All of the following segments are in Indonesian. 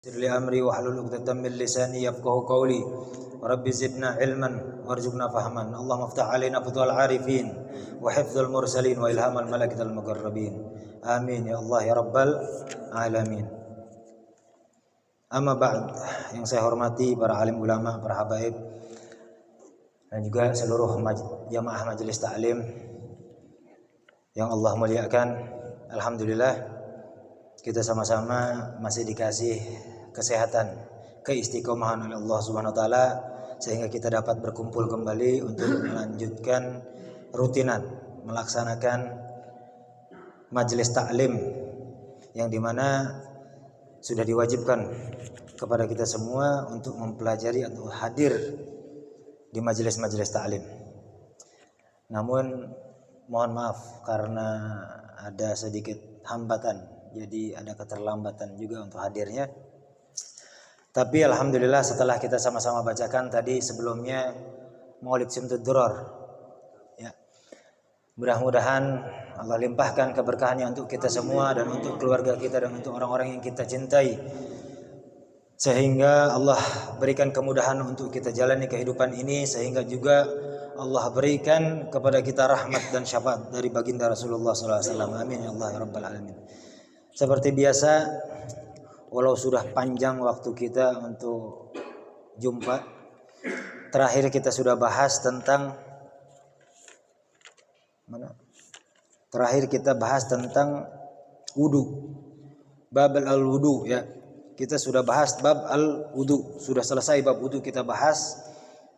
يسر لي أمري واحلل عقدة من لساني يفقهوا قولي رب زدنا علما وارزقنا فهما اللهم افتح علينا فتوح العارفين وحفظ المرسلين وإلهام الملائكة المقربين آمين يا Allah ya Rabbal Alamin. Amma ba'd, yang saya hormati para alim ulama, para habaib dan juga seluruh jamaah majelis taklim yang Allah muliakan. Alhamdulillah kita sama-sama masih dikasih kesehatan, keistiqomahan oleh Allah Subhanahu wa taala sehingga kita dapat berkumpul kembali untuk melanjutkan rutinan melaksanakan majelis taklim yang dimana sudah diwajibkan kepada kita semua untuk mempelajari atau hadir di majelis-majelis taklim. Namun mohon maaf karena ada sedikit hambatan, jadi ada keterlambatan juga untuk hadirnya. Tapi alhamdulillah setelah kita sama-sama bacakan tadi sebelumnya Maulid Simtud Duror, ya, mudah-mudahan Allah limpahkan keberkahannya untuk kita semua dan untuk keluarga kita dan untuk orang-orang yang kita cintai, sehingga Allah berikan kemudahan untuk kita jalani kehidupan ini, sehingga juga Allah berikan kepada kita rahmat dan syafaat dari baginda Rasulullah SAW. Amin ya Allah ya Rabbal Alamin. Seperti biasa, walau sudah panjang waktu kita untuk jumpa, terakhir kita sudah bahas tentang Terakhir kita bahas tentang wudu, bab al-wudu, ya. Kita sudah bahas bab al-wudu, sudah selesai bab wudu kita bahas,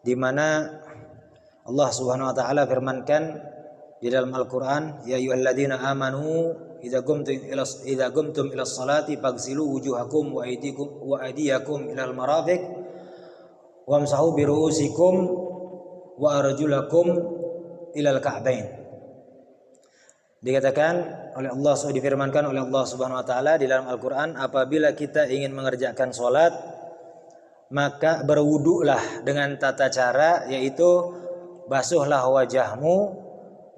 di mana Allah Subhanahu wa taala firmankan di dalam Al-Qur'an, ya ayyuhalladzina amanu idza qumtum ila sholati faghsilu wujuhakum wa aydiyakum ila al-marafiq wamsahu bi ru'usikum wa arjulakum ila al-ka'bain. Dikatakan oleh Allah, difirmankan oleh Allah Subhanahu wa taala di dalam Al-Qur'an, apabila kita ingin mengerjakan salat maka berwudulah dengan tata cara, yaitu basuhlah wajahmu,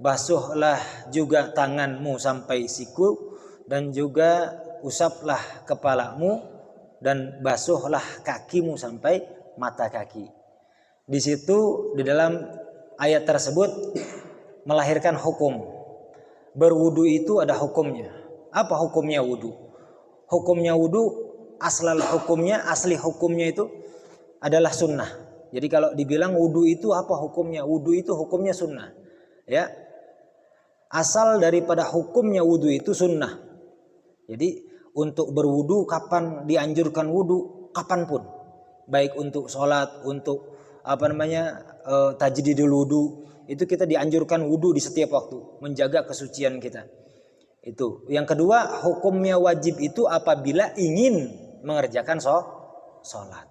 basuhlah juga tanganmu sampai siku, dan juga usaplah kepalamu, dan basuhlah kakimu sampai mata kaki. Di situ di dalam ayat tersebut melahirkan hukum. Berwudu itu ada hukumnya. Apa hukumnya wudu? Hukumnya wudu, asli hukumnya itu adalah sunnah. Jadi kalau dibilang wudu itu apa hukumnya? Wudu itu hukumnya sunnah, ya. Asal daripada hukumnya wudu itu sunnah. Jadi untuk berwudu kapan dianjurkan wudu? Kapanpun. Baik untuk sholat, untuk tajdidul wudu, itu kita dianjurkan wudu di setiap waktu, menjaga kesucian kita. Itu. Yang kedua, hukumnya wajib itu apabila ingin mengerjakan sholat.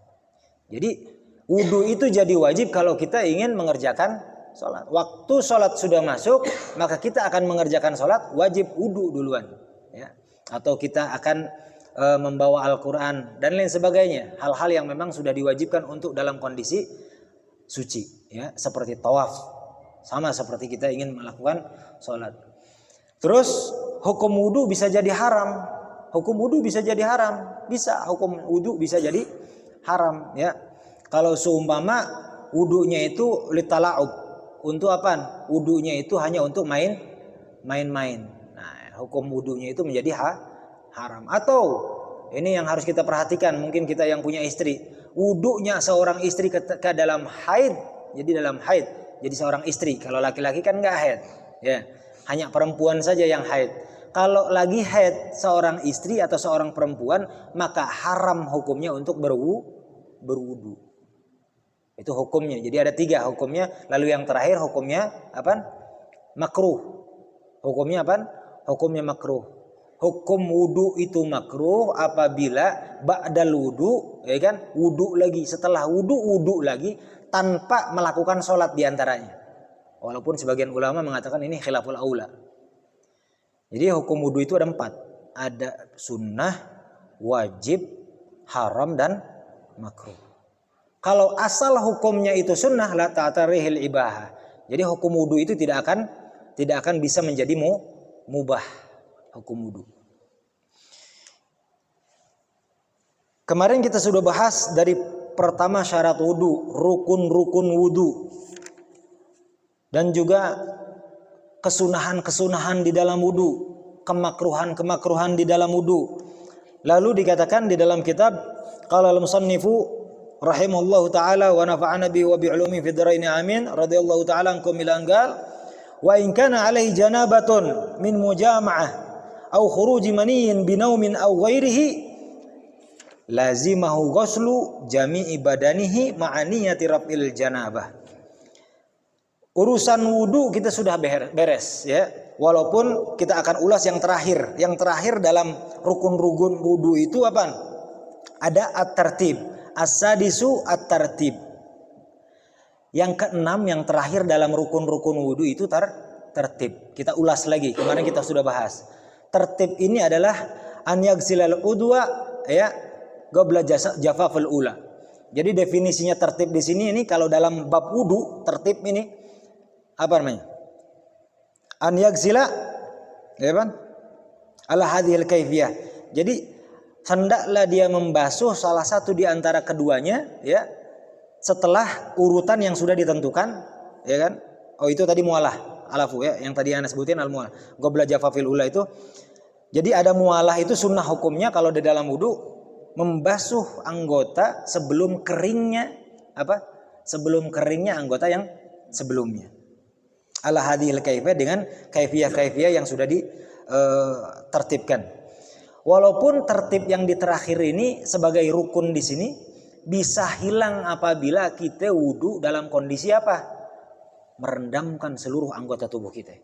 Jadi wudu itu jadi wajib kalau kita ingin mengerjakan sholat. Waktu sholat sudah masuk, maka kita akan mengerjakan sholat, wajib wudu duluan, ya. Atau kita akan membawa Al-Quran dan lain sebagainya. Hal-hal yang memang sudah diwajibkan untuk dalam kondisi suci, ya, seperti tawaf. Sama seperti kita ingin melakukan sholat. Terus hukum wudu bisa jadi haram. Hukum wudu bisa jadi haram. Bisa hukum wudu bisa jadi haram, ya. Kalau seumpama wudunya itu litala'ub, untuk apa? Wudunya itu hanya untuk main-main. Nah, hukum wudunya itu menjadi haram. Atau ini yang harus kita perhatikan, mungkin kita yang punya istri, wudunya seorang istri ketika dalam haid, jadi dalam haid. Jadi seorang istri, kalau laki-laki kan nggak haid, ya, hanya perempuan saja yang haid. Kalau lagi haid seorang istri atau seorang perempuan, maka haram hukumnya untuk berwudu. Itu hukumnya. Jadi ada 3 hukumnya. Lalu yang terakhir hukumnya apa? Makruh. Hukumnya apa? Hukumnya makruh. Hukum wudu itu makruh apabila ba'dal wudu, ya kan? Wudu lagi, setelah wudu lagi, tanpa melakukan sholat diantaranya. Walaupun sebagian ulama mengatakan ini khilaful aula. Jadi hukum wudu itu ada 4. Ada sunnah, wajib, haram, dan makruh. Kalau asal hukumnya itu sunnah, la ta'tarihil ibahah. Jadi hukum wudu itu tidak akan bisa menjadi mubah, hukum wudu. Kemarin kita sudah bahas dari pertama syarat wudu, rukun-rukun wudu, dan juga kesunahan-kesunahan di dalam wudu, kemakruhan-kemakruhan di dalam wudu. Lalu dikatakan di dalam kitab, qala al-musannifu rahimahullahu taala wa nafa'ana bihi wa bi ulumi fid dharain amin, radhiyallahu taala ankum ila anggal, wa in kana alaihi janabatun min mujama'ah aw khuruji maniyyin binaumin aw ghairihi lazimahu ghuslu jami'i badanihi ma'aniyati raf'il janabah. Urusan wudu kita sudah beres ya. Walaupun kita akan ulas yang terakhir. Yang terakhir dalam rukun-rukun wudu itu apa? Ada at-tartib. As-sadisu at-tartib. Yang keenam yang terakhir dalam rukun-rukun wudu itu tertib. Kita ulas lagi. Kemarin kita sudah bahas. Tertib ini adalah an yaghsilal udwa ya qabla jafaful ula. Jadi definisinya tertib di sini ini kalau dalam bab wudu tertib ini apa namanya? An yaghsila ya kan? Ala hadhil kaifiyah. Jadi hendaklah dia membasuh salah satu di antara keduanya ya setelah urutan yang sudah ditentukan ya kan? Oh itu tadi mualah alafu ya yang tadi Anda sebutin al mualah. Qabla jafafil ula itu. Jadi ada mualah itu sunnah hukumnya kalau di dalam wudu membasuh anggota sebelum keringnya apa? Sebelum keringnya anggota yang sebelumnya. Ala hadhil kaifiyah dengan kaifiyah-kaifiyah yang sudah ditertibkan. Walaupun tertib yang di terakhir ini sebagai rukun di sini bisa hilang apabila kita wudu dalam kondisi apa? Merendamkan seluruh anggota tubuh kita.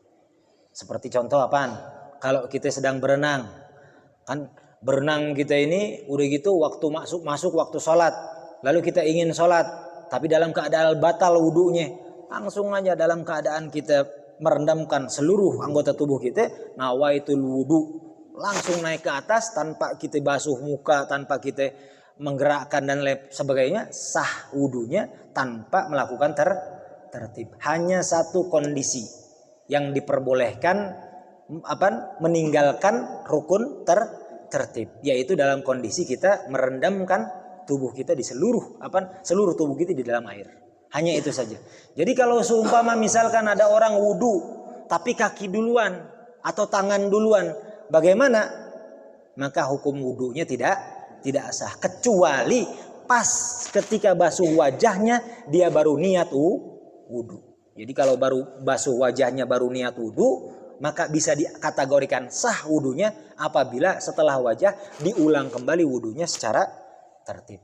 Seperti contoh apaan? Kalau kita sedang berenang, kan berenang kita ini udah gitu waktu masuk waktu sholat, lalu kita ingin sholat, tapi dalam keadaan batal wudunya, langsung aja dalam keadaan kita merendamkan seluruh anggota tubuh kita, nawaitul wudu, langsung naik ke atas tanpa kita basuh muka, tanpa kita menggerakkan dan sebagainya, sah wudunya tanpa melakukan tertib. Hanya satu kondisi yang diperbolehkan meninggalkan rukun tertib, yaitu dalam kondisi kita merendamkan tubuh kita di seluruh tubuh kita di dalam air. Hanya itu saja. Jadi kalau seumpama misalkan ada orang wudu tapi kaki duluan atau tangan duluan, bagaimana? Maka hukum wudunya tidak sah, kecuali pas ketika basuh wajahnya dia baru niat wudu. Jadi kalau baru basuh wajahnya baru niat wudu, maka bisa dikategorikan sah wudunya apabila setelah wajah diulang kembali wudunya secara tertib.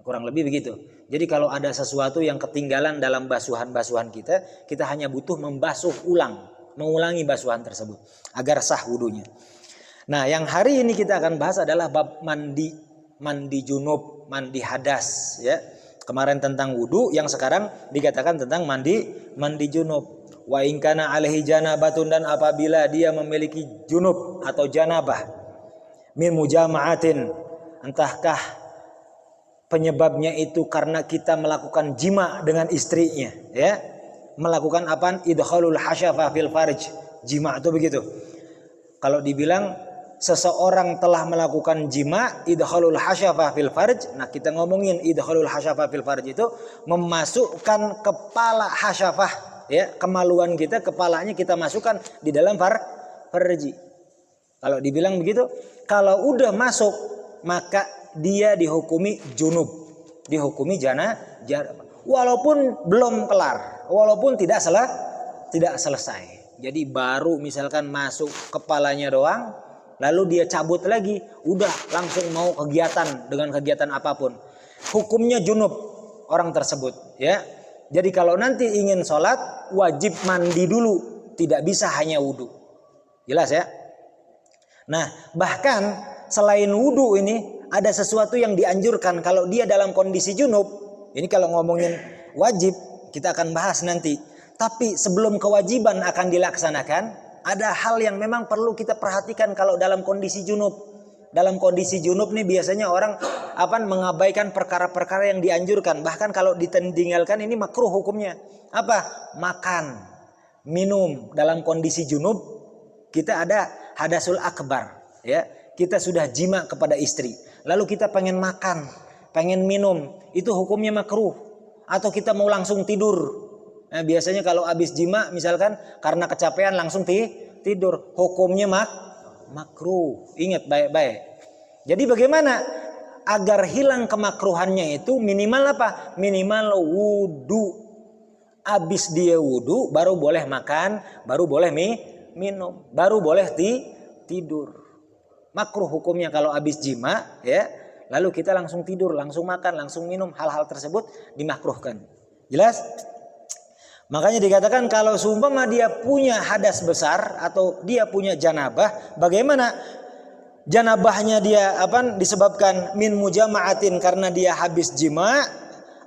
Kurang lebih begitu. Jadi kalau ada sesuatu yang ketinggalan dalam basuhan-basuhan kita hanya butuh membasuh mengulangi basuhan tersebut agar sah wudunya. Nah, yang hari ini kita akan bahas adalah bab mandi junub, mandi hadas ya. Kemarin tentang wudu, yang sekarang dikatakan tentang mandi junub. Wa in kana alaihi janabatun, dan apabila dia memiliki junub atau janabah min mujama'atin, entahkah penyebabnya itu karena kita melakukan jima dengan istrinya ya, melakukan apa? Idkhalul hasyafah fil farj. Jima itu begitu. Kalau dibilang seseorang telah melakukan jima, idkhalul hasyafah fil farj. Nah, kita ngomongin idkhalul hasyafah fil farj itu memasukkan kepala hasyafah ya, kemaluan kita, kepalanya kita masukkan di dalam farji. Kalau dibilang begitu, kalau udah masuk maka dia dihukumi junub, dihukumi janabah, walaupun belum kelar, walaupun tidak selesai. Jadi baru misalkan masuk kepalanya doang, lalu dia cabut lagi, udah langsung mau kegiatan dengan kegiatan apapun, hukumnya junub orang tersebut ya. Jadi kalau nanti ingin sholat wajib mandi dulu, tidak bisa hanya wudu. Jelas ya? Nah, bahkan selain wudu ini ada sesuatu yang dianjurkan kalau dia dalam kondisi junub. Ini kalau ngomongin wajib kita akan bahas nanti. Tapi sebelum kewajiban akan dilaksanakan, ada hal yang memang perlu kita perhatikan kalau dalam kondisi junub. Dalam kondisi junub nih biasanya orang mengabaikan perkara-perkara yang dianjurkan. Bahkan kalau ditinggalkan ini makruh hukumnya. Apa? Makan, minum dalam kondisi junub. Kita ada hadasul akbar ya. Kita sudah jima kepada istri. lalu kita pengen makan, pengen minum, itu hukumnya makruh. Atau kita mau langsung tidur. Nah, biasanya kalau habis jima misalkan karena kecapean langsung tidur, hukumnya makruh. Ingat baik-baik. Jadi bagaimana agar hilang kemakruhannya itu minimal apa? Minimal wudu. Habis dia wudu baru boleh makan, baru boleh minum, baru boleh tidur. Makruh hukumnya kalau habis jima, ya. Lalu kita langsung tidur, langsung makan, langsung minum, hal-hal tersebut dimakruhkan. Jelas? Makanya dikatakan kalau seumpama dia punya hadas besar atau dia punya janabah, bagaimana? Janabahnya dia disebabkan min mujama'atin karena dia habis jima,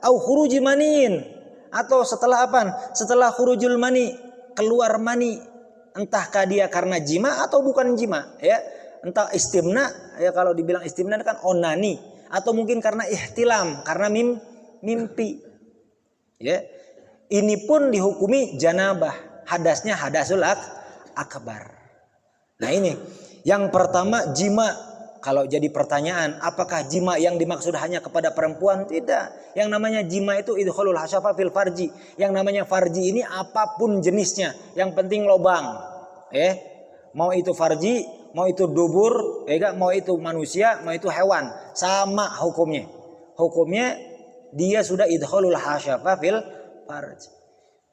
au khuruji maniin, atau setelah setelah khurujul mani, keluar mani, entahkah dia karena jima atau bukan jima, ya. Entah istimna, ya kalau dibilang istimna kan onani, atau mungkin karena ihtilam, karena mimpi. Ya. Ini pun dihukumi janabah, hadasnya hadasul akbar. Nah ini, yang pertama jima. Kalau jadi pertanyaan, apakah jima yang dimaksud hanya kepada perempuan? Tidak. Yang namanya jima itu idkhulul hasyafa fil farji. Yang namanya farji ini apapun jenisnya, yang penting lobang. Mau itu farji, mau itu dubur, mau itu manusia, mau itu hewan, sama hukumnya. Hukumnya dia sudah idkhulul hasyafa fil farj.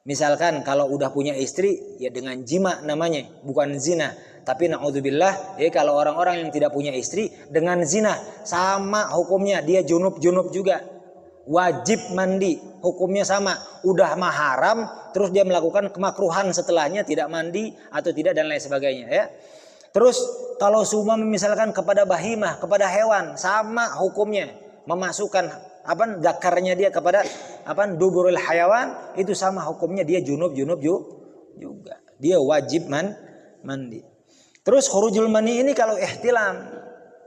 Misalkan kalau udah punya istri, ya dengan jima namanya, bukan zina. Tapi na'udzubillah, kalau orang-orang yang tidak punya istri dengan zina, sama hukumnya, dia junub juga. Wajib mandi, hukumnya sama. Udah maharam, terus dia melakukan kemakruhan setelahnya, tidak mandi atau tidak dan lain sebagainya, ya. Terus kalau seumpama misalkan kepada bahimah, kepada hewan, sama hukumnya, memasukkan zakarnya dia kepada duburul hayawan, itu sama hukumnya, dia junub juga. Dia wajib mandi. Terus khurujul mani ini kalau ihtilam.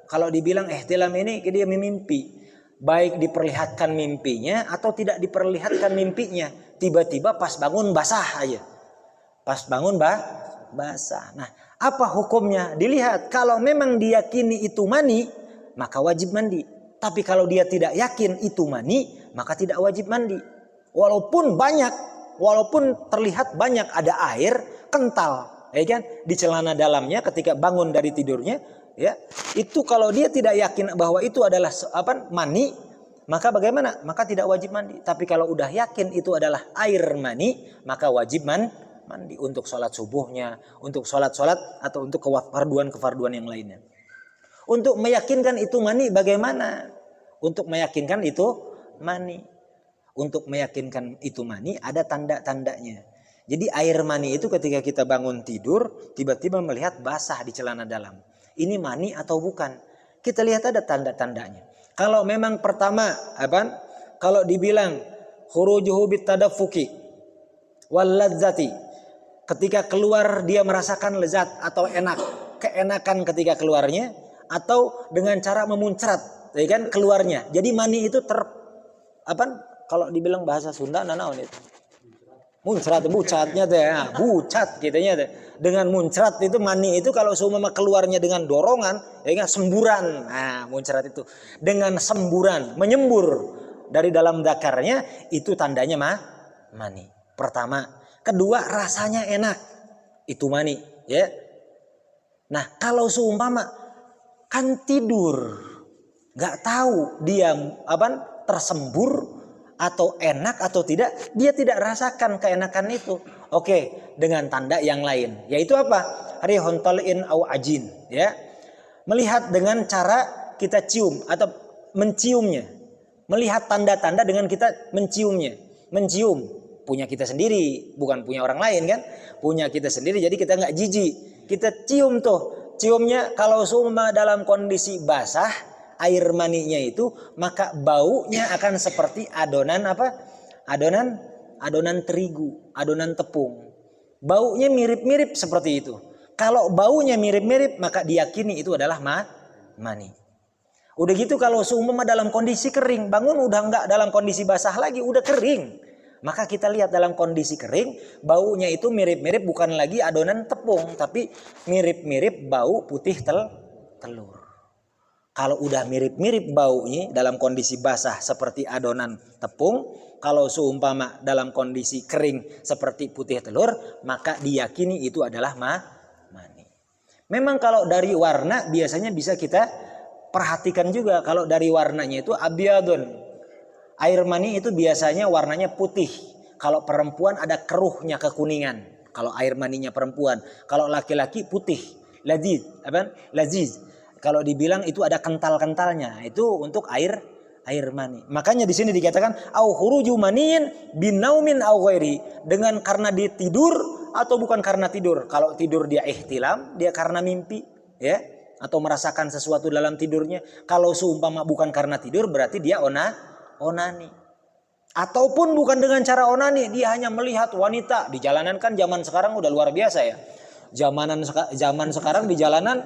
Kalau dibilang ihtilam ini dia mimpi. Baik diperlihatkan mimpinya atau tidak diperlihatkan mimpinya. Tiba-tiba pas bangun basah aja. Pas bangun basah. Nah, apa hukumnya? Dilihat. Kalau memang diyakini itu mani, maka wajib mandi. Tapi kalau dia tidak yakin itu mani, maka tidak wajib mandi. Walaupun terlihat banyak ada air kental, ya kan, di celana dalamnya ketika bangun dari tidurnya, ya. Itu kalau dia tidak yakin bahwa itu adalah mani, maka bagaimana? Maka tidak wajib mandi. Tapi kalau udah yakin itu adalah air mani, maka wajib mandi untuk sholat subuhnya, untuk sholat atau untuk kefarduan yang lainnya. Untuk meyakinkan itu mani bagaimana? Untuk meyakinkan itu mani. Untuk meyakinkan itu mani ada tanda-tandanya. Jadi air mani itu ketika kita bangun tidur, tiba-tiba melihat basah di celana dalam. Ini mani atau bukan? Kita lihat ada tanda-tandanya. Kalau memang pertama, kalau dibilang khurujuhu bitadaffuki wal ladzati, ketika keluar dia merasakan lezat atau keenakan ketika keluarnya, atau dengan cara memuncrat, ya kan, keluarnya. Jadi mani itu kalau dibilang bahasa Sunda nanaon itu? Muncrat, bucatnya teh, bucat kitanya teh. Dengan muncrat itu mani itu kalau seumpama keluarnya dengan dorongan, ya kan, semburan. Nah, muncrat itu dengan semburan, menyembur dari dalam dakarnya, itu tandanya mani. Pertama, kedua rasanya enak. Itu mani, ya. Nah, kalau seumpama kan tidur, nggak tahu dia tersembur atau enak atau tidak, dia tidak rasakan keenakan itu. Oke, dengan tanda yang lain, yaitu apa? Rihun tal'in au ajin, ya. Melihat dengan cara kita cium atau menciumnya. Melihat tanda-tanda dengan kita menciumnya. Mencium punya kita sendiri, bukan punya orang lain kan? Punya kita sendiri, jadi kita nggak jijik. Kita cium tuh. Ciumnya kalau seumpama dalam kondisi basah air maninya itu, maka baunya akan seperti adonan terigu, adonan tepung. Baunya mirip-mirip seperti itu. Kalau baunya mirip-mirip, maka diyakini itu adalah mani. Udah gitu kalau seumpama dalam kondisi kering, bangun udah enggak dalam kondisi basah lagi, udah kering. Maka kita lihat dalam kondisi kering, baunya itu mirip-mirip, bukan lagi adonan tepung, tapi mirip-mirip bau putih telur. Kalau udah mirip-mirip baunya dalam kondisi basah seperti adonan tepung, kalau seumpama dalam kondisi kering seperti putih telur, maka diyakini itu adalah mani. Memang kalau dari warna biasanya bisa kita perhatikan juga. Kalau dari warnanya itu abyadun. Air mani itu biasanya warnanya putih. Kalau perempuan ada keruhnya, kekuningan. Kalau air maninya perempuan. Kalau laki-laki putih. Laziz. Laziz. Kalau dibilang itu ada kental-kentalnya, itu untuk air mani. Makanya di sini dikatakan au khuruju maniin binaumin au ghairi, dengan karena dia tidur atau bukan karena tidur. Kalau tidur dia ihtilam, dia karena mimpi, ya, atau merasakan sesuatu dalam tidurnya. Kalau seumpama bukan karena tidur berarti dia onani. Ataupun bukan dengan cara onani, dia hanya melihat wanita di jalanan. Kan zaman sekarang udah luar biasa ya. Zaman sekarang di jalanan,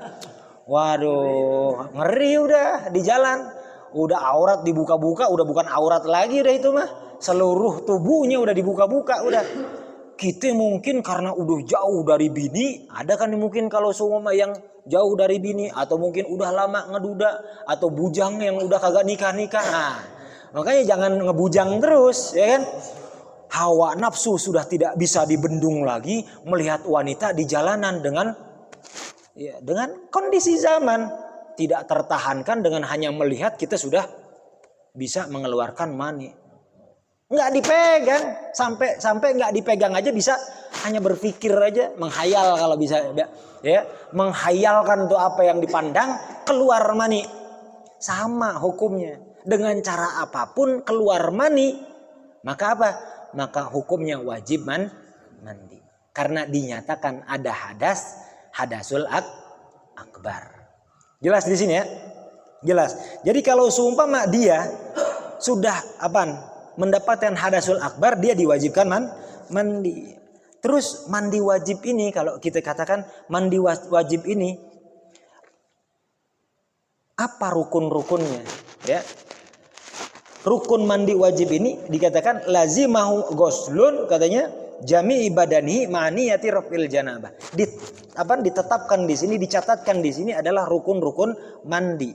waduh, ngeri udah di jalan. Udah aurat dibuka-buka, udah bukan aurat lagi udah itu mah. Seluruh tubuhnya udah dibuka-buka udah. Kita mungkin karena udah jauh dari bini, ada kan mungkin kalau semua yang jauh dari bini, atau mungkin udah lama ngeduda, atau bujang yang udah kagak nikah-nikah. Nah, makanya jangan ngebujang terus, ya kan? Hawa nafsu sudah tidak bisa dibendung lagi melihat wanita di jalanan dengan kondisi zaman tidak tertahankan. Dengan hanya melihat kita sudah bisa mengeluarkan mani. Nggak dipegang, sampai nggak dipegang aja bisa hanya berpikir aja, menghayal kalau bisa, ya, menghayalkan tuh apa yang dipandang keluar mani. Sama hukumnya, dengan cara apapun keluar mani, maka apa? Maka hukumnya wajib mandi, karena dinyatakan ada hadasul akbar. Jelas di sini ya? Jelas. Jadi kalau seumpama dia sudah mendapatkan hadasul akbar, dia diwajibkan mandi. Terus mandi wajib ini, kalau kita katakan mandi wajib ini, apa rukun-rukunnya? Ya. Rukun mandi wajib ini dikatakan lazimahu ghuslun, katanya jami'i badanihi ma'niyati raf'il janabah. Ditetapkan di sini, dicatatkan di sini adalah rukun-rukun mandi.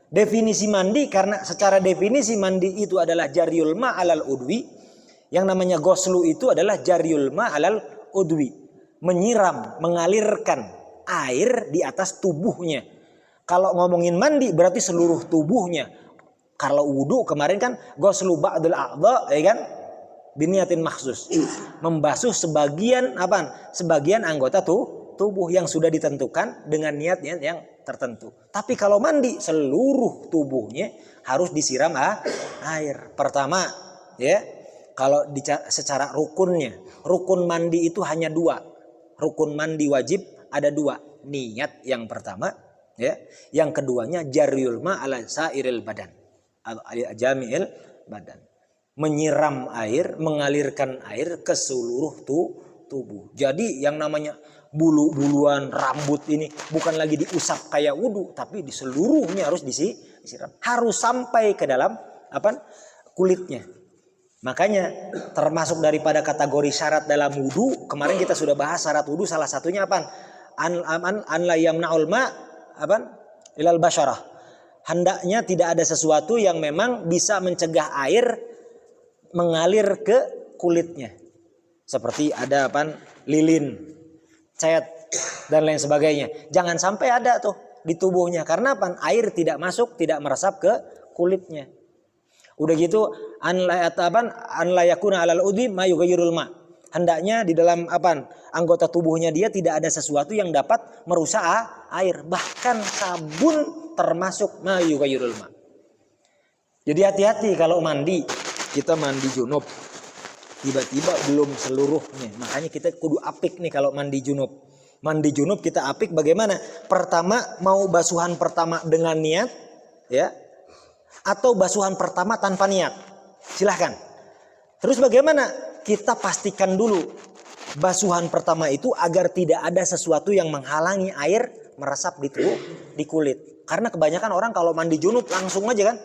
Definisi mandi, karena secara definisi mandi itu adalah jaryul ma' alal udwi. Yang namanya ghuslu itu adalah jaryul ma' alal udwi, menyiram, mengalirkan air di atas tubuhnya. Kalau ngomongin mandi berarti seluruh tubuhnya. Kalau wudu kemarin kan ghuslu ba'dul a'dha, ya kan? Biniyatin makhsus. Membasuh sebagian anggota tubuh yang sudah ditentukan dengan niat-niat yang tertentu. Tapi kalau mandi seluruh tubuhnya harus disiram air. Pertama, ya. Kalau secara rukunnya, rukun mandi itu hanya 2. Rukun mandi wajib ada 2. Niat yang pertama, ya. Yang keduanya jaryul ma' ala sairil badan. Jami'il badan, menyiram air, mengalirkan air ke seluruh tubuh. Jadi yang namanya bulu-buluan rambut ini bukan lagi diusap kayak wudu, tapi di seluruhnya harus disiram, harus sampai ke dalam kulitnya. Makanya termasuk daripada kategori syarat dalam wudu, kemarin kita sudah bahas syarat wudu, salah satunya apa? An la yamna'ul ma' ilal basyarah. Hendaknya tidak ada sesuatu yang memang bisa mencegah air mengalir ke kulitnya. Seperti ada lilin, cat, dan lain sebagainya. Jangan sampai ada tuh di tubuhnya. Karena air tidak masuk, tidak meresap ke kulitnya. Udah gitu, an la yakuna alal udhi ma yughayyirul ma. Hendaknya di dalam anggota tubuhnya dia tidak ada sesuatu yang dapat merusak air. Bahkan sabun termasuk ma yughayyirul ma. Jadi hati-hati kalau mandi. Kita mandi junub, tiba-tiba belum seluruhnya. Makanya kita kudu apik nih kalau mandi junub. Mandi junub kita apik bagaimana? Pertama, mau basuhan pertama dengan niat, ya, atau basuhan pertama tanpa niat. Silahkan. Terus bagaimana? Kita pastikan dulu basuhan pertama itu agar tidak ada sesuatu yang menghalangi air meresap di kulit. Karena kebanyakan orang kalau mandi junub langsung aja kan,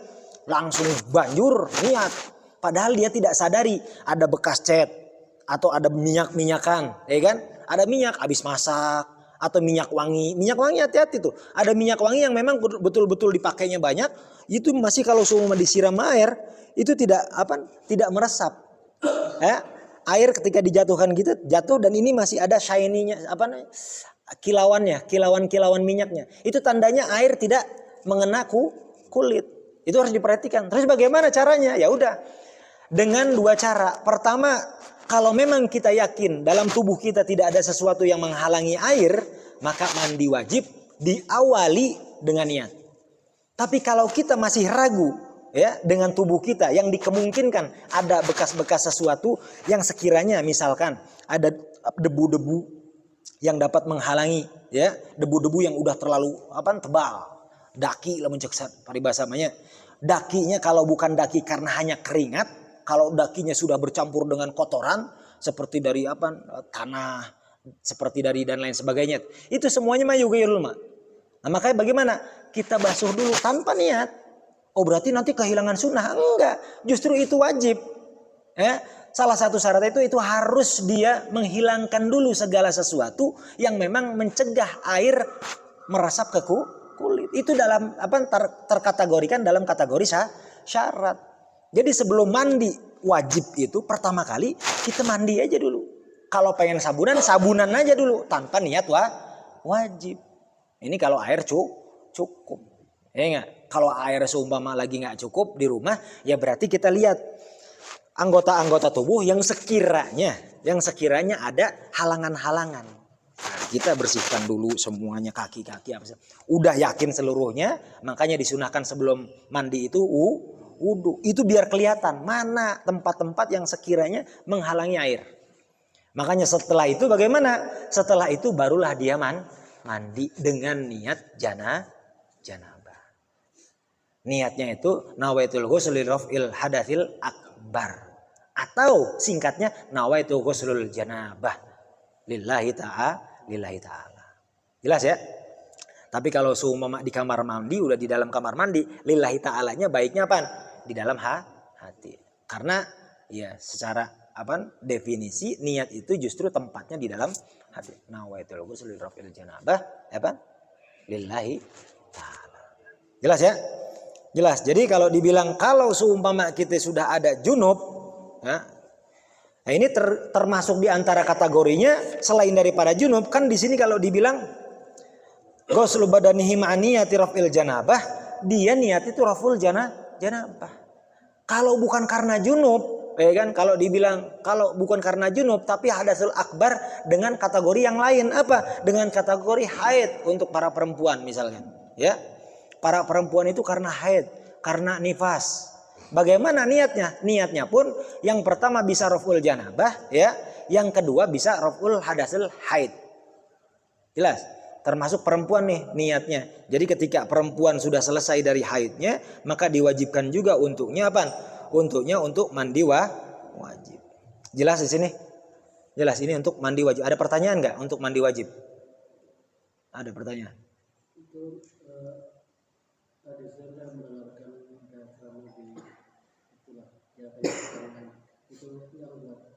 langsung banjur niat. Padahal dia tidak sadari ada bekas cat atau ada minyak-minyakan, ya kan? Ada minyak habis masak atau minyak wangi. Minyak wangi hati-hati tuh. Ada minyak wangi yang memang betul-betul dipakainya banyak, itu masih kalau seumpama disiram air itu tidak meresap. Ya, air ketika dijatuhkan gitu jatuh dan ini masih ada shiny-nya kilauan minyaknya. Itu tandanya air tidak mengena kulit. Itu harus diperhatikan. Terus bagaimana caranya? Ya udah. Dengan dua cara. Pertama, kalau memang kita yakin dalam tubuh kita tidak ada sesuatu yang menghalangi air, maka mandi wajib diawali dengan niat. Tapi kalau kita masih ragu ya dengan tubuh kita yang dikemungkinkan ada bekas-bekas sesuatu yang sekiranya misalkan ada debu-debu yang dapat menghalangi ya, debu-debu yang udah terlalu tebal. Daki lah menceksat paribasamanya. Dakinya kalau bukan daki karena hanya keringat, kalau dakinya sudah bercampur dengan kotoran seperti dari tanah, seperti dari dan lain sebagainya. Itu semuanya mah yughairul ma. Nah, makanya bagaimana? Kita basuh dulu tanpa niat. Oh, berarti nanti kehilangan sunnah? Enggak, justru itu wajib. Salah satu syarat itu harus dia menghilangkan dulu segala sesuatu yang memang mencegah air meresap ke kulit. Itu dalam terkategorikan dalam kategori syarat. Jadi sebelum mandi wajib itu pertama kali kita mandi aja dulu. Kalau pengen sabunan aja dulu tanpa niat wajib. Ini kalau air cukup. Ya enggak? Kalau air seumpama lagi nggak cukup di rumah, ya berarti kita lihat anggota-anggota tubuh yang sekiranya ada halangan-halangan. Nah, kita bersihkan dulu semuanya, kaki-kaki apa. Udah yakin seluruhnya, makanya disunahkan sebelum mandi itu wudu. Itu biar kelihatan mana tempat-tempat yang sekiranya menghalangi air. Makanya setelah itu bagaimana? Setelah itu barulah dia mandi dengan niat janabah. Niatnya itu nawaitul ghusli raf'il hadatsil akbar. Atau singkatnya nawaitul ghuslul janabah lillahi ta'ala. Jelas ya? Tapi kalau seumpama di kamar mandi, udah di dalam kamar mandi, lillahi ta'alanya baiknya apa? Di dalam hati. Karena ya secara definisi niat itu justru tempatnya di dalam hati. Nawaitul ghusli raf'il janabah lillahi ta'ala. Jelas ya? Jelas. Jadi kalau dibilang kalau seumpama kita sudah ada junub, nah ini termasuk di antara kategorinya selain daripada junub, kan di sini kalau dibilang ghuslu badanihi ma'niyati raf'il janabah, dia niat itu raf'ul janabah. Kalau bukan karena junub, ya kan, kalau dibilang kalau bukan karena junub tapi hadatsul akbar dengan kategori yang lain apa? Dengan kategori haid untuk para perempuan misalkan, ya. Para perempuan itu karena haid, karena nifas. Bagaimana niatnya? Niatnya pun yang pertama bisa raf'ul janabah, ya. Yang kedua bisa raf'ul hadatsul haid. Jelas? Termasuk perempuan nih niatnya. Jadi ketika perempuan sudah selesai dari haidnya, maka diwajibkan juga untuknya apa? Untuknya untuk mandi wajib. Jelas di sini? Jelas ini untuk mandi wajib. Ada pertanyaan nggak untuk mandi wajib? Ada pertanyaan? Itu tadi saya mendengarkan kamu di itulah ya itu yang buat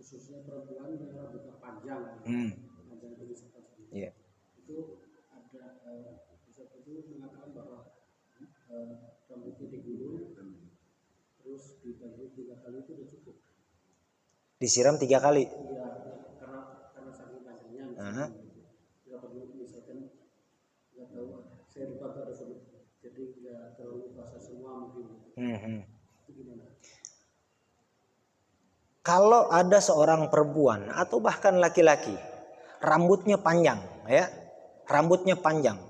khususnya perempuan yang rambutnya panjang. Panjang itu misalkan. Iya. Itu ada Ustaz itu mengatakan bahwa rambutnya digulung terus dibagi 3 kali itu sudah cukup. Disiram 3 kali. Iya, karena saking panjangnya. Tidak perlu misalkan nggak tahu saya lupa ada sebut jadi nggak terlalu basah semua mungkin. Itu gimana? Kalau ada seorang perempuan atau bahkan laki-laki rambutnya panjang, ya, rambutnya panjang,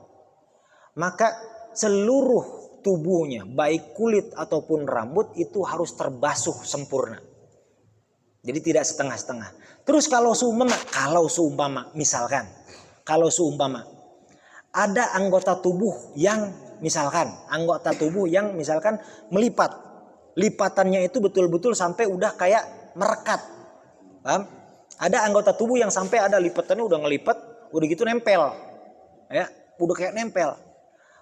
maka seluruh tubuhnya baik kulit ataupun rambut itu harus terbasuh sempurna. Jadi tidak setengah-setengah. Terus kalau seumpama misalkan ada anggota tubuh yang misalkan melipat, lipatannya itu betul-betul sampai udah kayak merekat. Paham? Ada anggota tubuh yang sampai ada lipatannya udah ngelipat, udah gitu nempel. Ya, udah kayak nempel.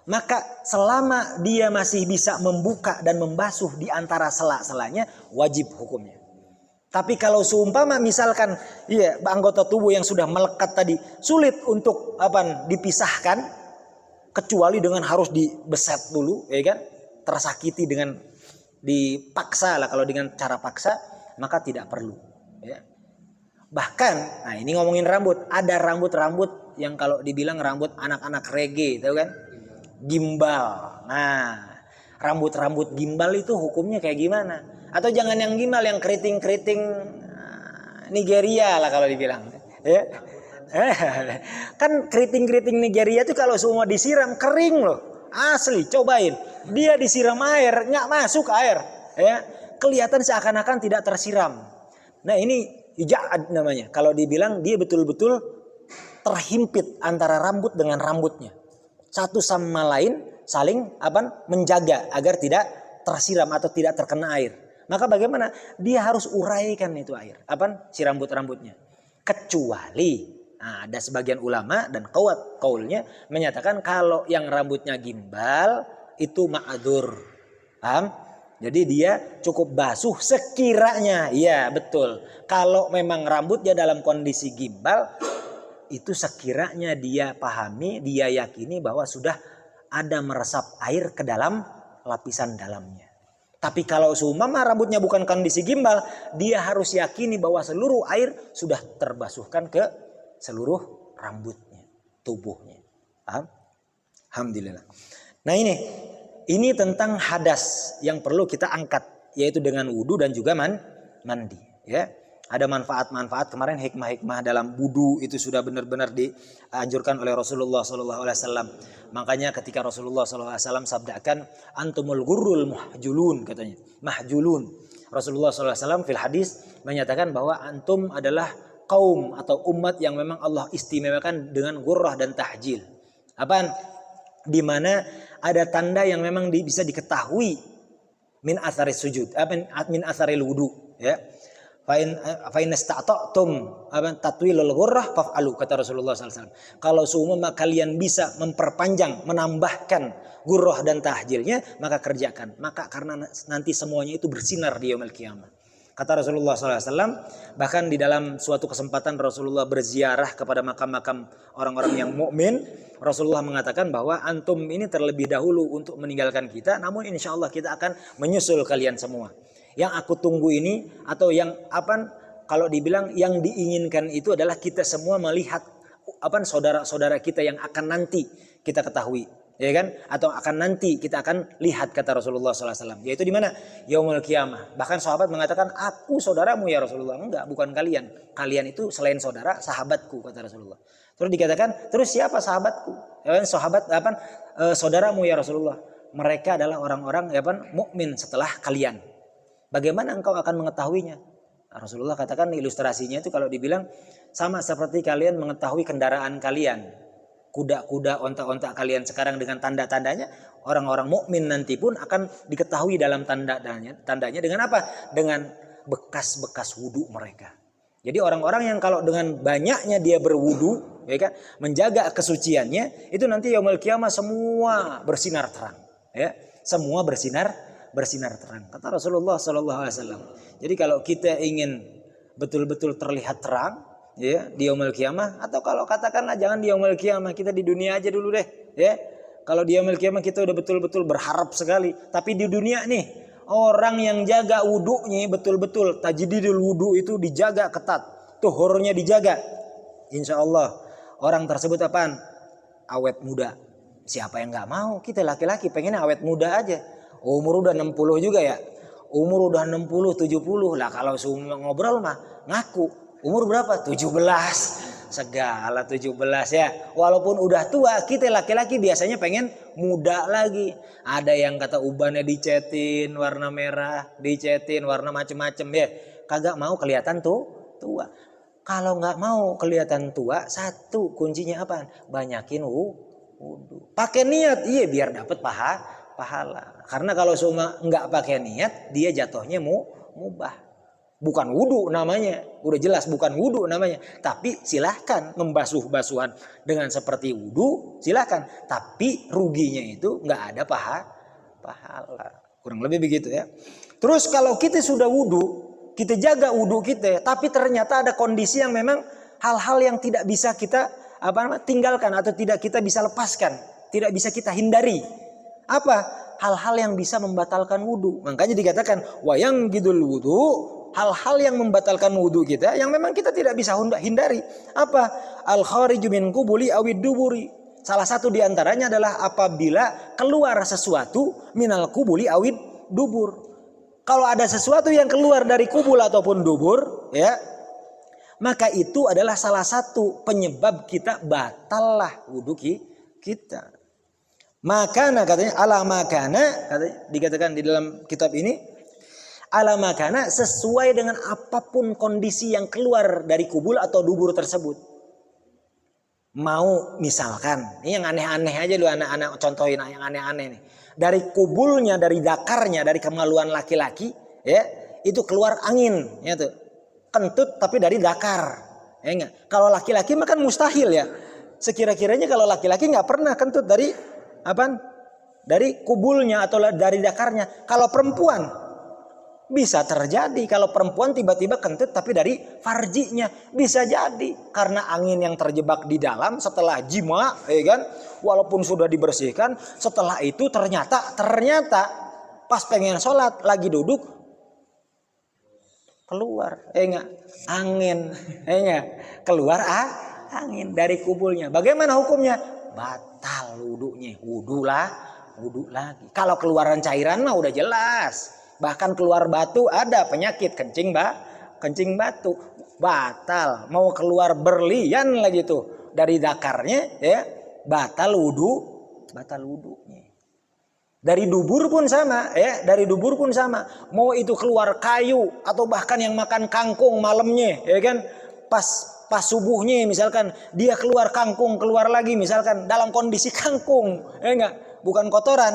Maka selama dia masih bisa membuka dan membasuh di antara sela-selanya, wajib hukumnya. Tapi kalau seumpama misalkan anggota tubuh yang sudah melekat tadi sulit untuk dipisahkan, kecuali dengan harus dibeset dulu, ya kan? Tersakiti dengan dipaksa lah, kalau dengan cara paksa maka tidak perlu, ya. Bahkan, nah ini ngomongin rambut, ada rambut-rambut yang kalau dibilang rambut anak-anak reggae, tahu kan? Gimbal. Nah, rambut-rambut gimbal itu hukumnya kayak gimana? Atau jangan yang gimbal, yang keriting-keriting Nigeria lah kalau dibilang, ya. Kan keriting-keriting Nigeria itu kalau semua disiram kering loh, asli. Cobain, dia disiram air nggak masuk air, ya. Kelihatan seakan-akan tidak tersiram. Nah ini ijaad namanya. Kalau dibilang dia betul-betul terhimpit antara rambut dengan rambutnya, satu sama lain saling menjaga agar tidak tersiram atau tidak terkena air. Maka bagaimana? Dia harus uraikan itu air, si rambut-rambutnya. Kecuali ada sebagian ulama dan kaulnya menyatakan kalau yang rambutnya gimbal itu ma'adzur. Paham? Jadi dia cukup basuh sekiranya. Iya betul. Kalau memang rambutnya dalam kondisi gimbal, itu sekiranya dia pahami, dia yakini bahwa sudah ada meresap air ke dalam lapisan dalamnya. Tapi kalau seumpama rambutnya bukan kondisi gimbal, dia harus yakini bahwa seluruh air sudah terbasuhkan ke seluruh rambutnya, tubuhnya. Paham? Alhamdulillah. Nah ini tentang hadas yang perlu kita angkat, yaitu dengan wudu dan juga mandi, ya. Ada manfaat-manfaat, kemarin hikmah-hikmah dalam wudu itu sudah benar-benar dianjurkan oleh Rasulullah SAW. Makanya ketika Rasulullah SAW sabdakan antumul gurrul mahjulun, katanya mahjulun. Rasulullah SAW fil hadis menyatakan bahwa antum adalah kaum atau umat yang memang Allah istimewakan dengan gurrah dan tahjil. Apaan? Di mana ada tanda yang memang bisa diketahui min athari sujud, min athari wudu, ya. Fa in istata'tum tatwilul ghurrah faf'alu, kata Rasulullah SAW. Kalau seumpama kalian bisa memperpanjang, menambahkan gurrah dan tahjilnya, maka kerjakan. Maka karena nanti semuanya itu bersinar di yaumil qiyamah. Kata Rasulullah SAW, bahkan di dalam suatu kesempatan Rasulullah berziarah kepada makam-makam orang-orang yang mukmin, Rasulullah mengatakan bahwa antum ini terlebih dahulu untuk meninggalkan kita, namun insya Allah kita akan menyusul kalian semua. Yang aku tunggu ini, atau yang kalau dibilang yang diinginkan itu adalah kita semua melihat saudara-saudara kita yang akan nanti kita ketahui, ya kan? Atau akan nanti kita akan lihat, kata Rasulullah SAW. Yaitu di mana? Yaumul qiyamah. Bahkan sahabat mengatakan, aku saudaramu ya Rasulullah. Enggak, bukan kalian. Kalian itu selain saudara, sahabatku, kata Rasulullah. Terus dikatakan, terus siapa sahabatku? Sahabat saudaramu ya Rasulullah. Mereka adalah orang-orang mukmin setelah kalian. Bagaimana engkau akan mengetahuinya? Rasulullah katakan ilustrasinya itu kalau dibilang sama seperti kalian mengetahui kendaraan kalian, kuda-kuda, onta-onta kalian sekarang dengan tanda-tandanya, orang-orang mukmin nanti pun akan diketahui dalam tandanya dengan apa? Dengan bekas-bekas wudu mereka. Jadi orang-orang yang kalau dengan banyaknya dia berwudu, ya kan, menjaga kesuciannya, itu nanti yaumul qiyamah semua bersinar terang, ya. Semua bersinar terang, kata Rasulullah SAW. Jadi kalau kita ingin betul-betul terlihat terang, ya, di yaumul qiyamah, atau kalau katakanlah jangan di yaumul qiyamah, kita di dunia aja dulu deh, ya. Kalau di yaumul qiyamah kita udah betul-betul berharap sekali, tapi di dunia nih orang yang jaga wudunya betul-betul, tajdidul wudu itu dijaga ketat, tuhurnya dijaga, insya Allah orang tersebut apaan? Awet muda. Siapa yang nggak mau? Kita laki-laki pengennya awet muda aja. Umur udah 60 juga ya. Umur udah 60, 70 lah. Kalau semua ngobrol mah ngaku. Umur berapa? 17. Segala 17 ya. Walaupun udah tua, kita laki-laki biasanya pengen muda lagi. Ada yang kata ubannya dicetin warna merah, dicetin warna macem-macem ya. Kagak mau kelihatan tuh tua. Kalau nggak mau kelihatan tua, satu kuncinya apa? Banyakin wudu. Pakai niat, iya biar dapat pahala. Karena kalau semua nggak pakai niat, dia jatuhnya mubah. Bukan wudu namanya, udah jelas bukan wudu namanya. Tapi silahkan membasuh-basuhan dengan seperti wudu, silahkan. Tapi ruginya itu nggak ada pahala. Kurang lebih begitu ya. Terus kalau kita sudah wudu, kita jaga wudhu kita, tapi ternyata ada kondisi yang memang hal-hal yang tidak bisa kita tinggalkan atau tidak kita bisa lepaskan, tidak bisa kita hindari. Apa? Hal-hal yang bisa membatalkan wudhu. Makanya dikatakan wayang gidul wudhu, hal-hal yang membatalkan wudhu kita yang memang kita tidak bisa hindari. Apa? Al khariju min qubuli awid duburi. Salah satu diantaranya adalah apabila keluar sesuatu minal qubuli awid dubur. Kalau ada sesuatu yang keluar dari kubul ataupun dubur, ya, maka itu adalah salah satu penyebab kita batallah wudhu kita. Makana katanya ala makana, katanya dikatakan di dalam kitab ini, ala makana sesuai dengan apapun kondisi yang keluar dari kubul atau dubur tersebut. Mau misalkan, ini yang aneh-aneh aja lu anak-anak contohin yang aneh-aneh nih. Dari kubulnya, dari dakarnya, dari kemaluan laki-laki, ya, itu keluar angin, ya tuh. Kentut tapi dari dakar. Ya enggak? Kalau laki-laki mah kan mustahil ya. Sekira-kiranya kalau laki-laki nggak pernah kentut dari apa? Dari kubulnya atau dari dakarnya. Kalau perempuan bisa terjadi. Kalau perempuan tiba-tiba kentut tapi dari farjinya bisa jadi karena angin yang terjebak di dalam setelah jima, ya kan? Walaupun sudah dibersihkan, setelah itu ternyata pas pengen sholat lagi duduk keluar, enggak angin, enggak keluar angin dari kubulnya. Bagaimana hukumnya? Batal wudhunya, wudhu lagi. Kalau keluaran cairan mah udah jelas. Bahkan keluar batu ada penyakit kencing batu, batal. Mau keluar berlian lagi tuh dari dakarnya, ya. Batal wudhunya. Dari dubur pun sama, ya. Dari dubur pun sama. Mau itu keluar kayu atau bahkan yang makan kangkung malamnya, ya kan? Pas subuhnya misalkan dia keluar kangkung, keluar lagi misalkan dalam kondisi kangkung, ya enggak? Bukan kotoran.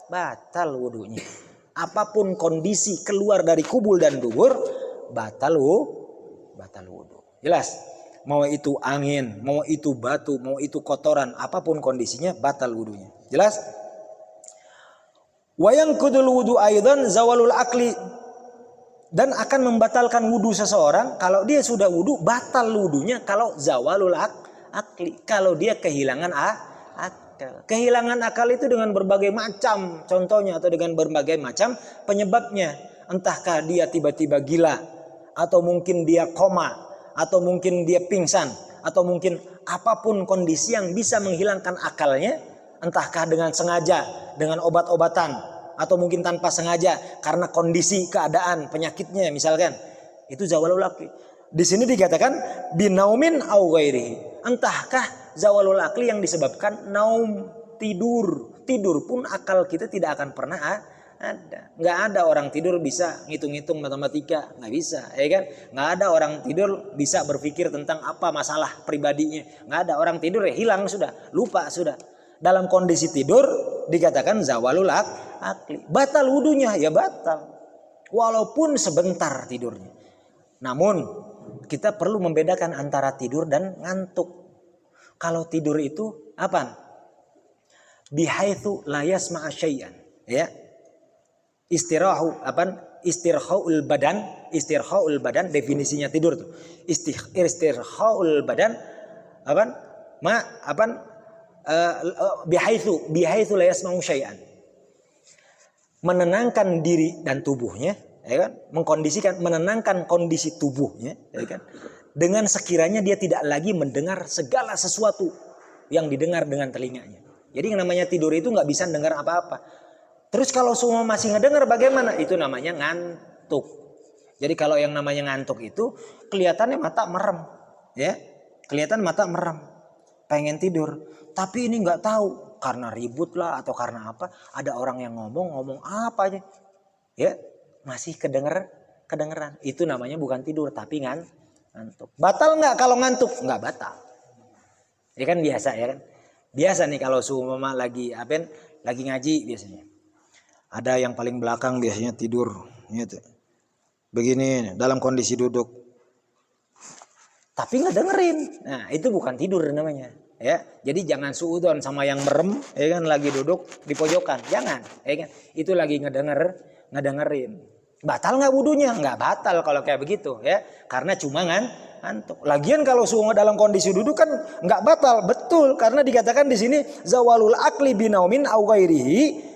Batal wudhunya. Apapun kondisi keluar dari kubul dan dubur, batal wudhu. Jelas? Mau itu angin, mau itu batu, mau itu kotoran, apapun kondisinya batal wudhunya. Jelas? Wayang kudul wudhu aidan zawalul akli, dan akan membatalkan wudhu seseorang kalau dia sudah wudhu, batal wudhunya kalau zawalul akli, kalau dia kehilangan akal. Kehilangan akal itu dengan berbagai macam contohnya atau dengan berbagai macam penyebabnya. Entahkah dia tiba-tiba gila, atau mungkin dia koma, atau mungkin dia pingsan, atau mungkin apapun kondisi yang bisa menghilangkan akalnya, entahkah dengan sengaja, dengan obat-obatan, atau mungkin tanpa sengaja karena kondisi keadaan penyakitnya misalkan, itu zawalul akli. Di sini dikatakan binaumin au ghairihi. Entahkah zawalul akli yang disebabkan naum, tidur pun akal kita tidak akan pernah ada. Nggak ada orang tidur bisa ngitung-ngitung matematika, nggak bisa, ya kan? Nggak ada orang tidur bisa berpikir tentang apa masalah pribadinya. Nggak ada orang tidur ya hilang sudah, lupa sudah. Dalam kondisi tidur dikatakan zawalul akli. Batal wudunya ya batal, walaupun sebentar tidurnya. Namun kita perlu membedakan antara tidur dan ngantuk. Kalau tidur itu apa? Bihaitsu la yasma'a syai'an, ya. Istirhaul badan definisinya tidur tuh. Istirhaul badan bihaitsu la yasma'u syai'an. Menenangkan diri dan tubuhnya, ya kan? Mengkondisikan, menenangkan kondisi tubuhnya, ya kan? Dengan sekiranya dia tidak lagi mendengar segala sesuatu yang didengar dengan telinganya. Jadi yang namanya tidur itu nggak bisa dengar apa-apa. Terus kalau semua masih ngedengar bagaimana? Itu namanya ngantuk. Jadi kalau yang namanya ngantuk itu kelihatannya mata merem, ya, kelihatan mata merem, pengen tidur, tapi ini nggak tahu karena ribut lah atau karena apa. Ada orang yang ngomong apa aja, ya, masih kedengeran. Itu namanya bukan tidur tapi ngantuk. Batal nggak kalau ngantuk? Nggak batal. Ya kan biasa, ya kan? Biasa nih kalau seumpama lagi ngaji biasanya. Ada yang paling belakang biasanya tidur, gitu. Begini dalam kondisi duduk. Tapi nggak dengerin. Nah, itu bukan tidur namanya, ya. Jadi jangan suudon sama yang merem, ya kan, lagi duduk di pojokan. Jangan, ya kan. Itu lagi ngedengerin. Batal nggak wudunya? Nggak batal kalau kayak begitu ya, karena cuma ngantuk. Lagian kalau semua dalam kondisi duduk kan nggak batal, betul, karena dikatakan di sini zawalul akli binaumin au ghairihi,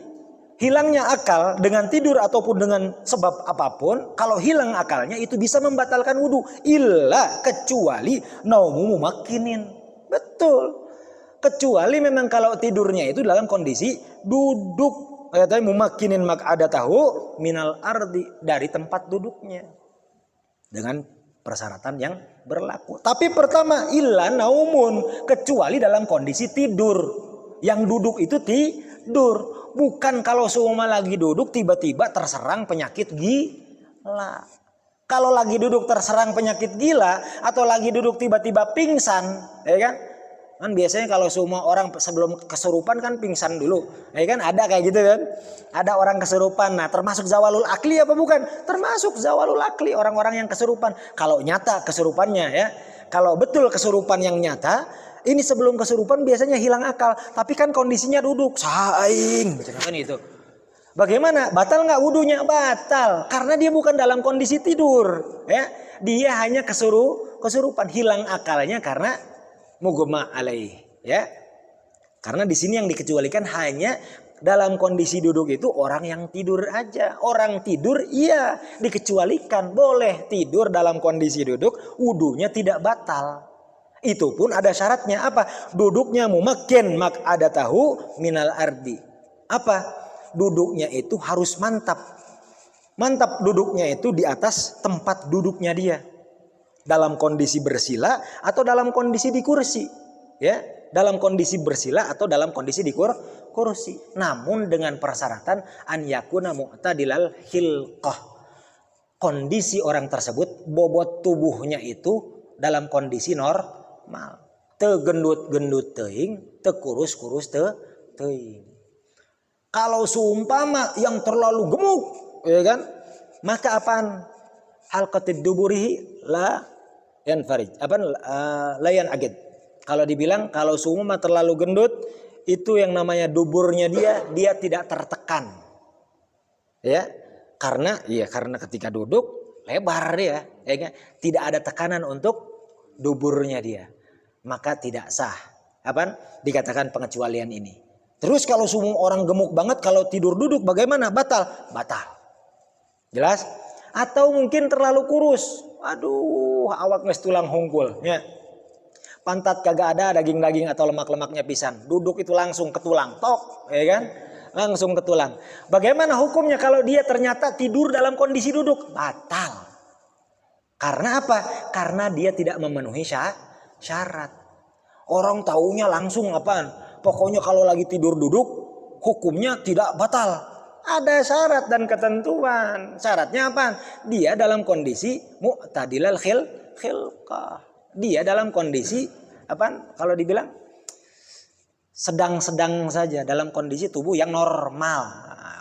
hilangnya akal dengan tidur ataupun dengan sebab apapun, kalau hilang akalnya itu bisa membatalkan wudu, illa kecuali naumu mumakkinin. Betul. Kecuali memang kalau tidurnya itu dalam kondisi duduk. Katanya mumakkinin maq'adatahu minal ardi, dari tempat duduknya. Dengan persyaratan yang berlaku. Tapi pertama illa naumun, kecuali dalam kondisi tidur. Yang duduk itu tidur. Bukan kalau semua lagi duduk tiba-tiba terserang penyakit gila. Kalau lagi duduk terserang penyakit gila atau lagi duduk tiba-tiba pingsan, ya kan? Kan biasanya kalau semua orang sebelum kesurupan kan pingsan dulu, ya kan, ada kayak gitu kan, ada orang kesurupan. Nah termasuk zawalul akli apa bukan? Termasuk zawalul akli, orang-orang yang kesurupan. Kalau nyata kesurupannya ya, kalau betul kesurupan yang nyata, ini sebelum kesurupan biasanya hilang akal, tapi kan kondisinya duduk, saing, kan itu. Bagaimana? Batal nggak wudunya? Batal, karena dia bukan dalam kondisi tidur, ya, dia hanya kesurupan, hilang akalnya karena mugma alaih, ya. Karena di sini yang dikecualikan hanya dalam kondisi duduk itu orang yang tidur aja. Orang tidur iya dikecualikan, boleh tidur dalam kondisi duduk, wudunya tidak batal. Itu pun ada syaratnya apa? Duduknya mumakkin maq'adatahu minal ardi. Apa? Duduknya itu harus mantap. Mantap duduknya itu di atas tempat duduknya dia. Dalam kondisi bersila atau dalam kondisi di kursi, ya, dalam kondisi bersila atau dalam kondisi di kursi. Namun dengan persyaratan an yakuna mu'tadilal hilqah, kondisi orang tersebut bobot tubuhnya itu dalam kondisi normal, teu gendut-gendut teuing, teu kurus-kurus teuing. Kalau seumpama yang terlalu gemuk, ya kan, maka apaan? Halqatid duburihi la yan farij, layan aged. Kalau dibilang kalau seumpama terlalu gendut, itu yang namanya duburnya dia tidak tertekan, ya, karena ketika duduk lebar dia, ya, tidak ada tekanan untuk duburnya dia, maka tidak sah. Apa dikatakan pengecualian ini? Terus kalau semua orang gemuk banget kalau tidur duduk bagaimana? Batal. Jelas? Atau mungkin terlalu kurus. Aduh, awak nges tulang hungkul, ya. Pantat kagak ada daging-daging atau lemak-lemaknya pisan. Duduk itu langsung ke tulang, tok, ya kan? Langsung ke tulang. Bagaimana hukumnya kalau dia ternyata tidur dalam kondisi duduk? Batal. Karena apa? Karena dia tidak memenuhi syarat. Orang taunya langsung apaan? Pokoknya kalau lagi tidur duduk, hukumnya tidak batal. Ada syarat dan ketentuan. Syaratnya apa? Dia dalam kondisi mu'tadilal khilqah. Dia dalam kondisi apa? Kalau dibilang sedang-sedang saja, dalam kondisi tubuh yang normal.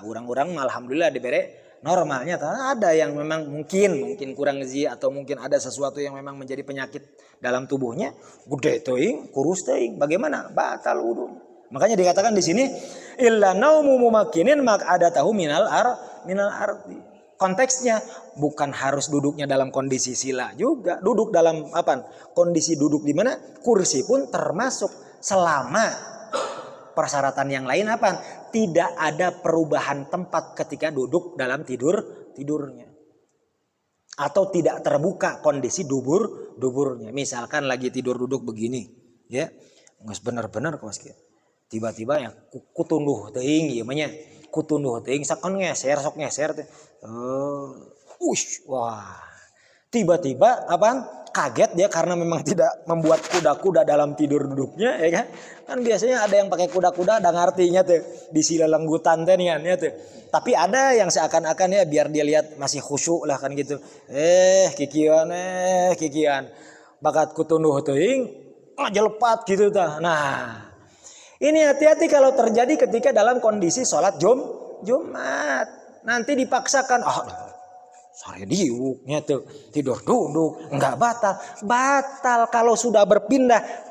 Orang-orang alhamdulillah diberi normalnya. Ada yang memang mungkin kurang gizi atau mungkin ada sesuatu yang memang menjadi penyakit dalam tubuhnya. Gede teuing, kurus teuing. Bagaimana? Batal wudu. Makanya dikatakan di sini illa naumu mumakkinin maq'adatahu minal ardi. Konteksnya bukan harus duduknya dalam kondisi sila juga. Duduk dalam apa? Kondisi duduk di mana? Kursi pun termasuk selama persyaratan yang lain apa? Tidak ada perubahan tempat ketika duduk dalam tidurnya. Atau tidak terbuka kondisi duburnya. Misalkan lagi tidur duduk begini, ya. Geus bener-bener kawas kieu. Tiba-tiba ya kutunduh teuing ieu mah nya. Kutunduh teuing sakon sok ngeser teh. Wah. Tiba-tiba apa? Kaget dia karena memang tidak membuat kuda-kuda dalam tidur duduknya, ya kan? Kan biasanya ada yang pakai kuda-kuda ada ngartinya tuh di silelenggutan teh nih ya tuh. Tapi ada yang seakan-akan ya biar dia lihat masih khusyuk lah kan gitu. Kikian. Bakat kutunduh teuing jelepat gitu tah. Nah, ini hati-hati kalau terjadi ketika dalam kondisi sholat Jumat. Nanti dipaksakan, sore diuknya tuh tidur duduk, enggak batal. Batal kalau sudah berpindah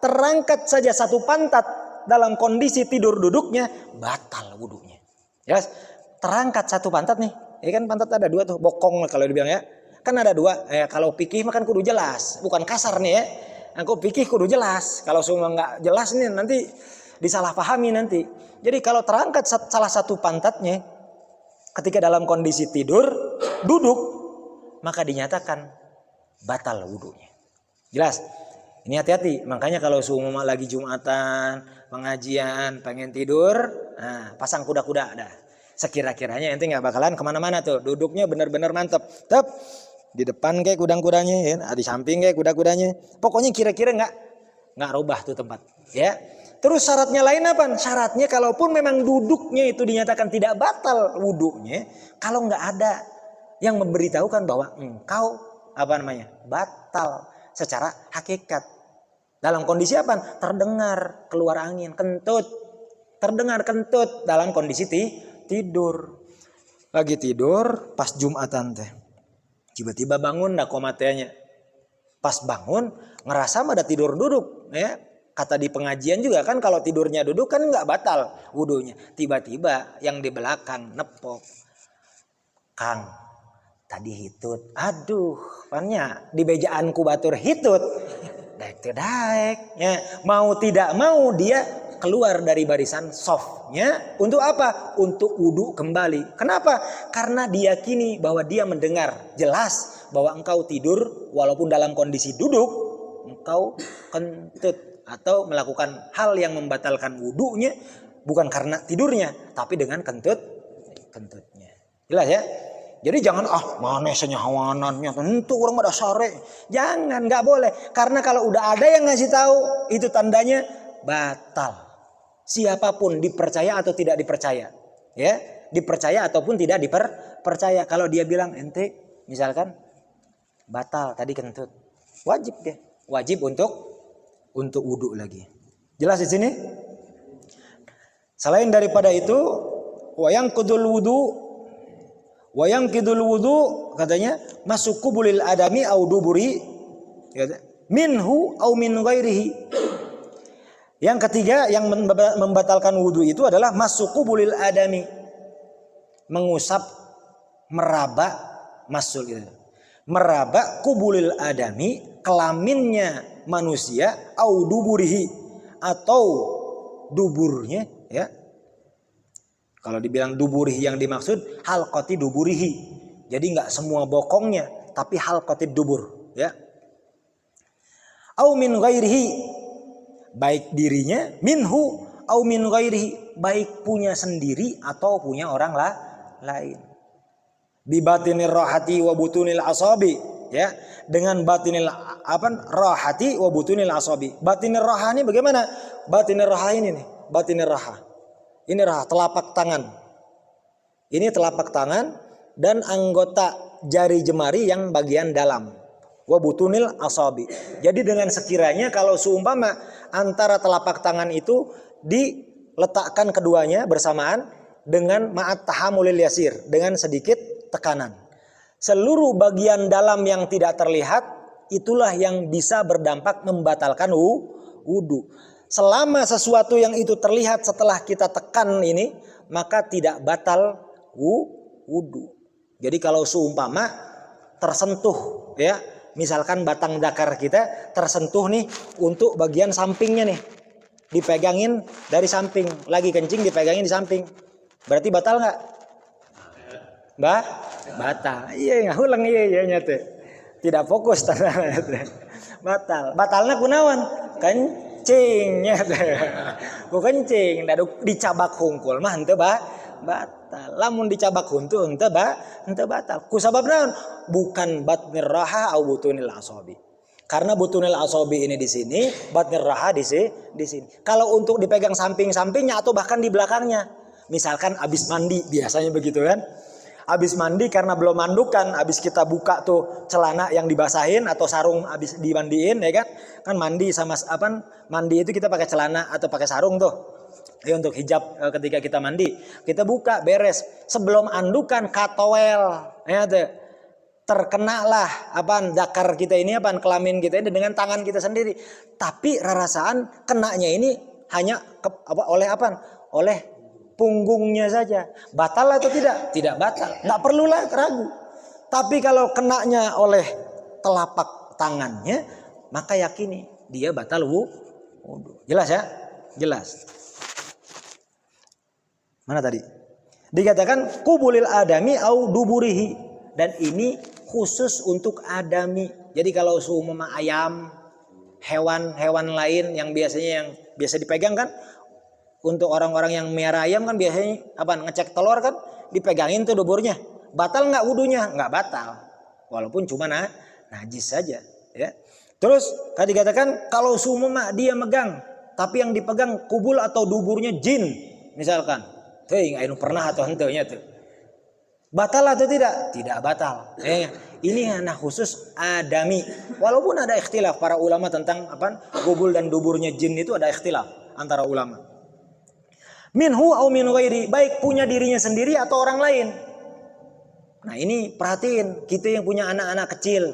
terangkat saja satu pantat dalam kondisi tidur duduknya, batal wudunya. Jelas? Terangkat satu pantat nih, Ya kan pantat ada dua tuh, bokong kalau dibilang ya. Kan ada dua. Kalau fikih mah kan kudu jelas, bukan kasar nih ya. Aku fikih kudu jelas. Kalau semua nggak jelas nih nanti disalahpahami nanti. Jadi kalau terangkat salah satu pantatnya ketika dalam kondisi tidur, duduk, maka dinyatakan batal wudunya. Jelas? Ini hati-hati. Makanya kalau seumpama lagi Jumatan, pengajian, pengen tidur, nah, pasang kuda-kuda dah. Sekira-kiranya ente nggak bakalan kemana-mana tuh. Duduknya benar-benar mantep. Tep. Di depan kayak kudang-kudanya, ya. Di samping kayak kuda-kudanya. Pokoknya kira-kira nggak rubah tuh tempat. Ya. Terus syaratnya lain apa? Syaratnya kalaupun memang duduknya itu dinyatakan tidak batal wudunya, kalau nggak ada yang memberitahukan bahwa engkau batal secara hakikat. Dalam kondisi apa? Terdengar keluar angin, kentut. Terdengar kentut dalam kondisi tidur. Lagi tidur pas Jumatan teh. Tiba-tiba bangun dah komatenya. Pas bangun ngerasa mah ada tidur duduk, ya. Kata di pengajian juga kan kalau tidurnya duduk kan nggak batal wudunya. Tiba-tiba yang di belakang nepok. Kang, tadi hitut. Aduh, pannya di bejaanku batur hitut. Daek ya. Mau tidak mau dia keluar dari barisan softnya untuk apa? Untuk wudu kembali. Kenapa? Karena diyakini bahwa dia mendengar jelas bahwa engkau tidur walaupun dalam kondisi duduk, engkau kentut atau melakukan hal yang membatalkan wudunya bukan karena tidurnya, tapi dengan kentutnya. Jelas ya? Jadi jangan mana senyawanannya tentu orang pada sore. Jangan, nggak boleh. Karena kalau udah ada yang ngasih tahu itu tandanya batal. Siapapun dipercaya atau tidak dipercaya, ya dipercaya ataupun tidak dipercaya. Kalau dia bilang ente misalkan batal tadi kentut, wajib deh, wajib untuk wudu lagi. Jelas di sini? Selain daripada itu, wayang kidul wudu katanya masuku bulil adami au duburi minhu au min ghairihi. Yang ketiga yang membatalkan wudu itu adalah masuku bulil adami, mengusap, meraba, masul gitu. Meraba kubulil adami, kelaminnya manusia, au duburihi, atau duburnya, ya. Kalau dibilang duburihi yang dimaksud halqati duburihi. Jadi nggak semua bokongnya, tapi halqati dubur, ya. Au min ghairihi, baik dirinya, minhu au min ghairihi, baik punya sendiri atau punya orang lain. Bi batinir rahati wa butunil asabi, ya, dengan batinil rahati wa butunil asabi. Batinir raha ini bagaimana? Batinir raha ini nih, batinir raha. Ini raha, telapak tangan. Ini telapak tangan dan anggota jari jemari yang bagian dalam. Wa butunil asabi. Jadi dengan sekiranya kalau seumpama antara telapak tangan itu diletakkan keduanya bersamaan dengan ma'at tahamulil yasir, dengan sedikit tekanan. Seluruh bagian dalam yang tidak terlihat itulah yang bisa berdampak membatalkan wudu. Selama sesuatu yang itu terlihat setelah kita tekan ini, maka tidak batal wudu. Jadi kalau seumpama tersentuh, ya, misalkan batang dakar kita tersentuh nih untuk bagian sampingnya nih, dipegangin dari samping, lagi kencing dipegangin di samping, berarti batal nggak? Batal. Iya nggak ulang iya nyata. Tidak fokus batal. Batalnya kunawan kencingnya. Bukan kencing, dicabak hungkul mah henteu batal. Lamun dicabak hungkul henteu batal. Ku sabab naon? Bukan batnir raha au butunil asabi. Karena butunil asabi ini di sini, batnir raha di sini. Kalau untuk dipegang samping-sampingnya atau bahkan di belakangnya. Misalkan abis mandi, biasanya begitu kan? Habis mandi karena belum mandukan, habis kita buka tuh celana yang dibasahin atau sarung habis dimandiin, ya kan? Kan mandi sama mandi itu kita pakai celana atau pakai sarung tuh. Ya untuk hijab ketika kita mandi, kita buka beres. Sebelum andukan katowel, ya tuh. Terkenalah dakar kita ini kelamin kita ini dengan tangan kita sendiri. Tapi rarasaan kenanya ini hanya oleh punggungnya saja. Batal atau tidak? Tidak batal. Nggak perlulah ragu. Tapi kalau kenanya oleh telapak tangannya, maka yakini dia batal wudu. Jelas ya? Jelas. Mana tadi? Dikatakan kubulil adami au duburihi, dan ini khusus untuk adami. Jadi kalau seumpama ayam, hewan lain yang biasa dipegang kan, untuk orang-orang yang miara ayam kan biasanya ngecek telur kan dipegangin tuh duburnya. Batal nggak wudunya? Nggak batal. Walaupun cuma najis saja, ya. Terus tadi dikatakan kalau seumpama dia megang, tapi yang dipegang kubul atau duburnya jin, misalkan. Nggak pernah atau henteunya tuh. Batal atau tidak? Tidak batal. Ini hanya khusus adami. Walaupun ada ikhtilaf para ulama tentang kubul dan duburnya jin, itu ada ikhtilaf antara ulama. Minhu au min ghairi, baik punya dirinya sendiri atau orang lain. Nah ini perhatiin, kita yang punya anak-anak kecil.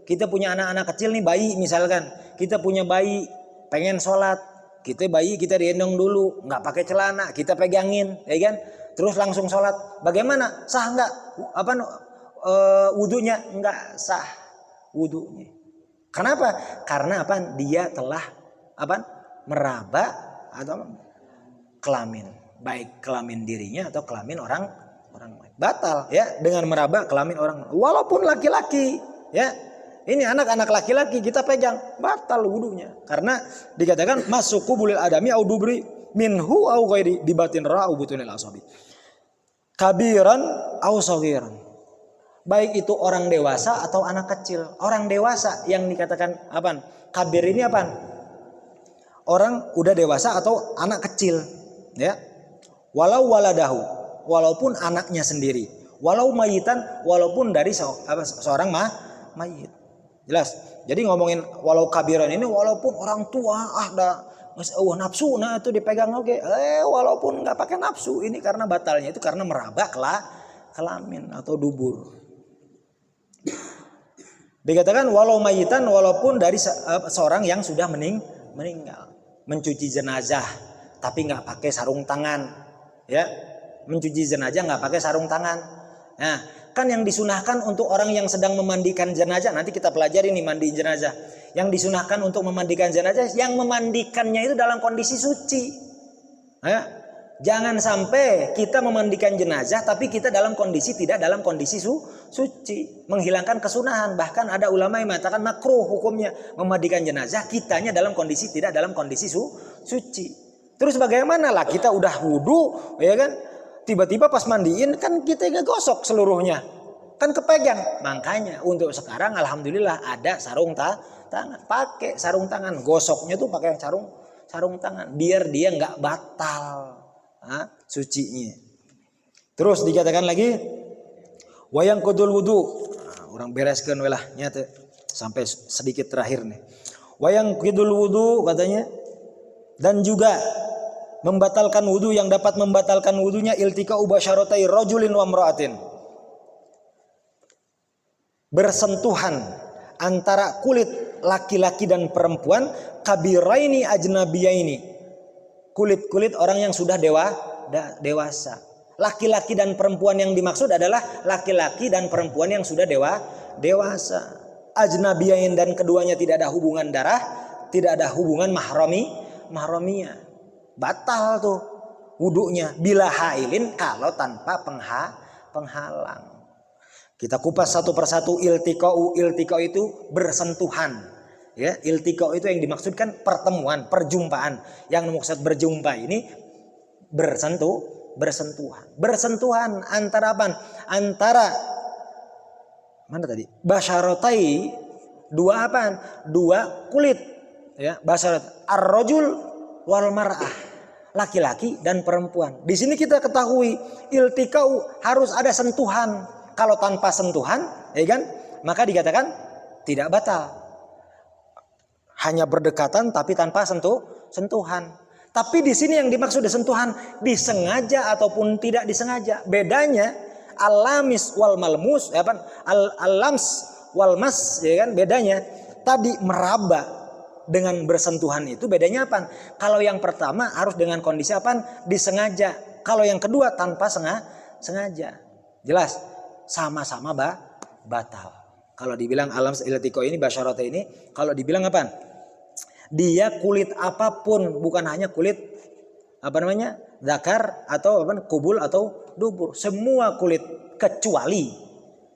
Kita punya anak-anak kecil nih, bayi misalkan. Kita punya bayi pengen sholat. Kita digendong dulu, nggak pakai celana, kita pegangin, ya kan? Terus langsung sholat. Bagaimana? Sah nggak? Wudunya? Nggak sah wudunya. Kenapa? Karena dia telah meraba atau kelamin, baik kelamin dirinya atau kelamin orang lain. Batal ya dengan meraba kelamin orang. Walaupun laki-laki, ya. Ini anak-anak laki-laki kita pegang, batal wudunya. Karena dikatakan masuk kubulil adami au dubri minhu au ghairi dibatin ra'u butunil asabi. Kabiran au saghiran. Baik itu orang dewasa atau anak kecil. Orang dewasa yang dikatakan kabir ini orang udah dewasa atau anak kecil, ya. Walau waladahu, walaupun anaknya sendiri. Walau mayitan, walaupun dari seorang mayit. Jelas. Jadi ngomongin walau kabiran ini, walaupun orang tua nafsu, itu dipegang oke. Walaupun nggak pakai nafsu, ini karena batalnya itu karena meraba kelamin atau dubur. Dikatakan walau mayitan, walaupun dari seorang yang sudah meninggal. Mencuci jenazah tapi nggak pakai sarung tangan, ya. Mencuci jenazah nggak pakai sarung tangan. Nah, kan yang disunahkan untuk orang yang sedang memandikan jenazah, nanti kita pelajari nih mandiin jenazah. Yang disunahkan untuk memandikan jenazah, yang memandikannya itu dalam kondisi suci. Ya. Jangan sampai kita memandikan jenazah tapi kita dalam kondisi tidak dalam kondisi suci, menghilangkan kesunahan. Bahkan ada ulama yang mengatakan makruh hukumnya memandikan jenazah kitanya dalam kondisi tidak dalam kondisi suci. Terus bagaimana lah kita udah wudu, ya kan? Tiba-tiba pas mandiin kan kita nggak gosok seluruhnya, kan kepegang. Makanya untuk sekarang alhamdulillah ada sarung tangan, pakai sarung tangan, gosoknya tuh pakai sarung tangan biar dia nggak batal sucinya. Terus dikatakan lagi wayang kudul wudu. Orang bereskan welah nyata sampai sedikit terakhir nih. Wayang kudul wudu katanya, dan juga membatalkan wudu, yang dapat membatalkan wudunya iltika ubasyaratai rajulin wa imra'atin. Bersentuhan antara kulit laki-laki dan perempuan, kabiraini ajnabiyaini. Kulit-kulit orang yang sudah dewasa. Laki-laki dan perempuan yang dimaksud adalah laki-laki dan perempuan yang sudah dewasa. Ajnabiyain, dan keduanya tidak ada hubungan darah, tidak ada hubungan mahramiyah. Batal tuh wudunya bila hailin, kalau tanpa penghalang. Kita kupas satu persatu. Iltiqa'u itu bersentuhan, ya. Iltiqa itu yang dimaksudkan pertemuan, perjumpaan. Yang maksud berjumpa ini bersentuhan antara antara mana tadi? Basyaratai, dua kulit, ya. Basyarat ar-rajul wal mar'ah, laki-laki dan perempuan. Di sini kita ketahui iltiqa'u harus ada sentuhan. Kalau tanpa sentuhan, ya kan, maka dikatakan tidak batal. Hanya berdekatan tapi tanpa sentuhan. Tapi di sini yang dimaksud sentuhan disengaja ataupun tidak disengaja. Bedanya al-lamis wal malmus, ya kan? Al-lams wal mas, ya kan? Bedanya tadi meraba dengan bersentuhan itu bedanya apa? Kalau yang pertama harus dengan kondisi apa? Disengaja. Kalau yang kedua tanpa sengaja. Jelas sama-sama batal. Kalau dibilang alam iltiko ini basyarata ini, kalau dibilang apa? Dia kulit apapun, bukan hanya kulit zakar atau kubul atau dubur. Semua kulit kecuali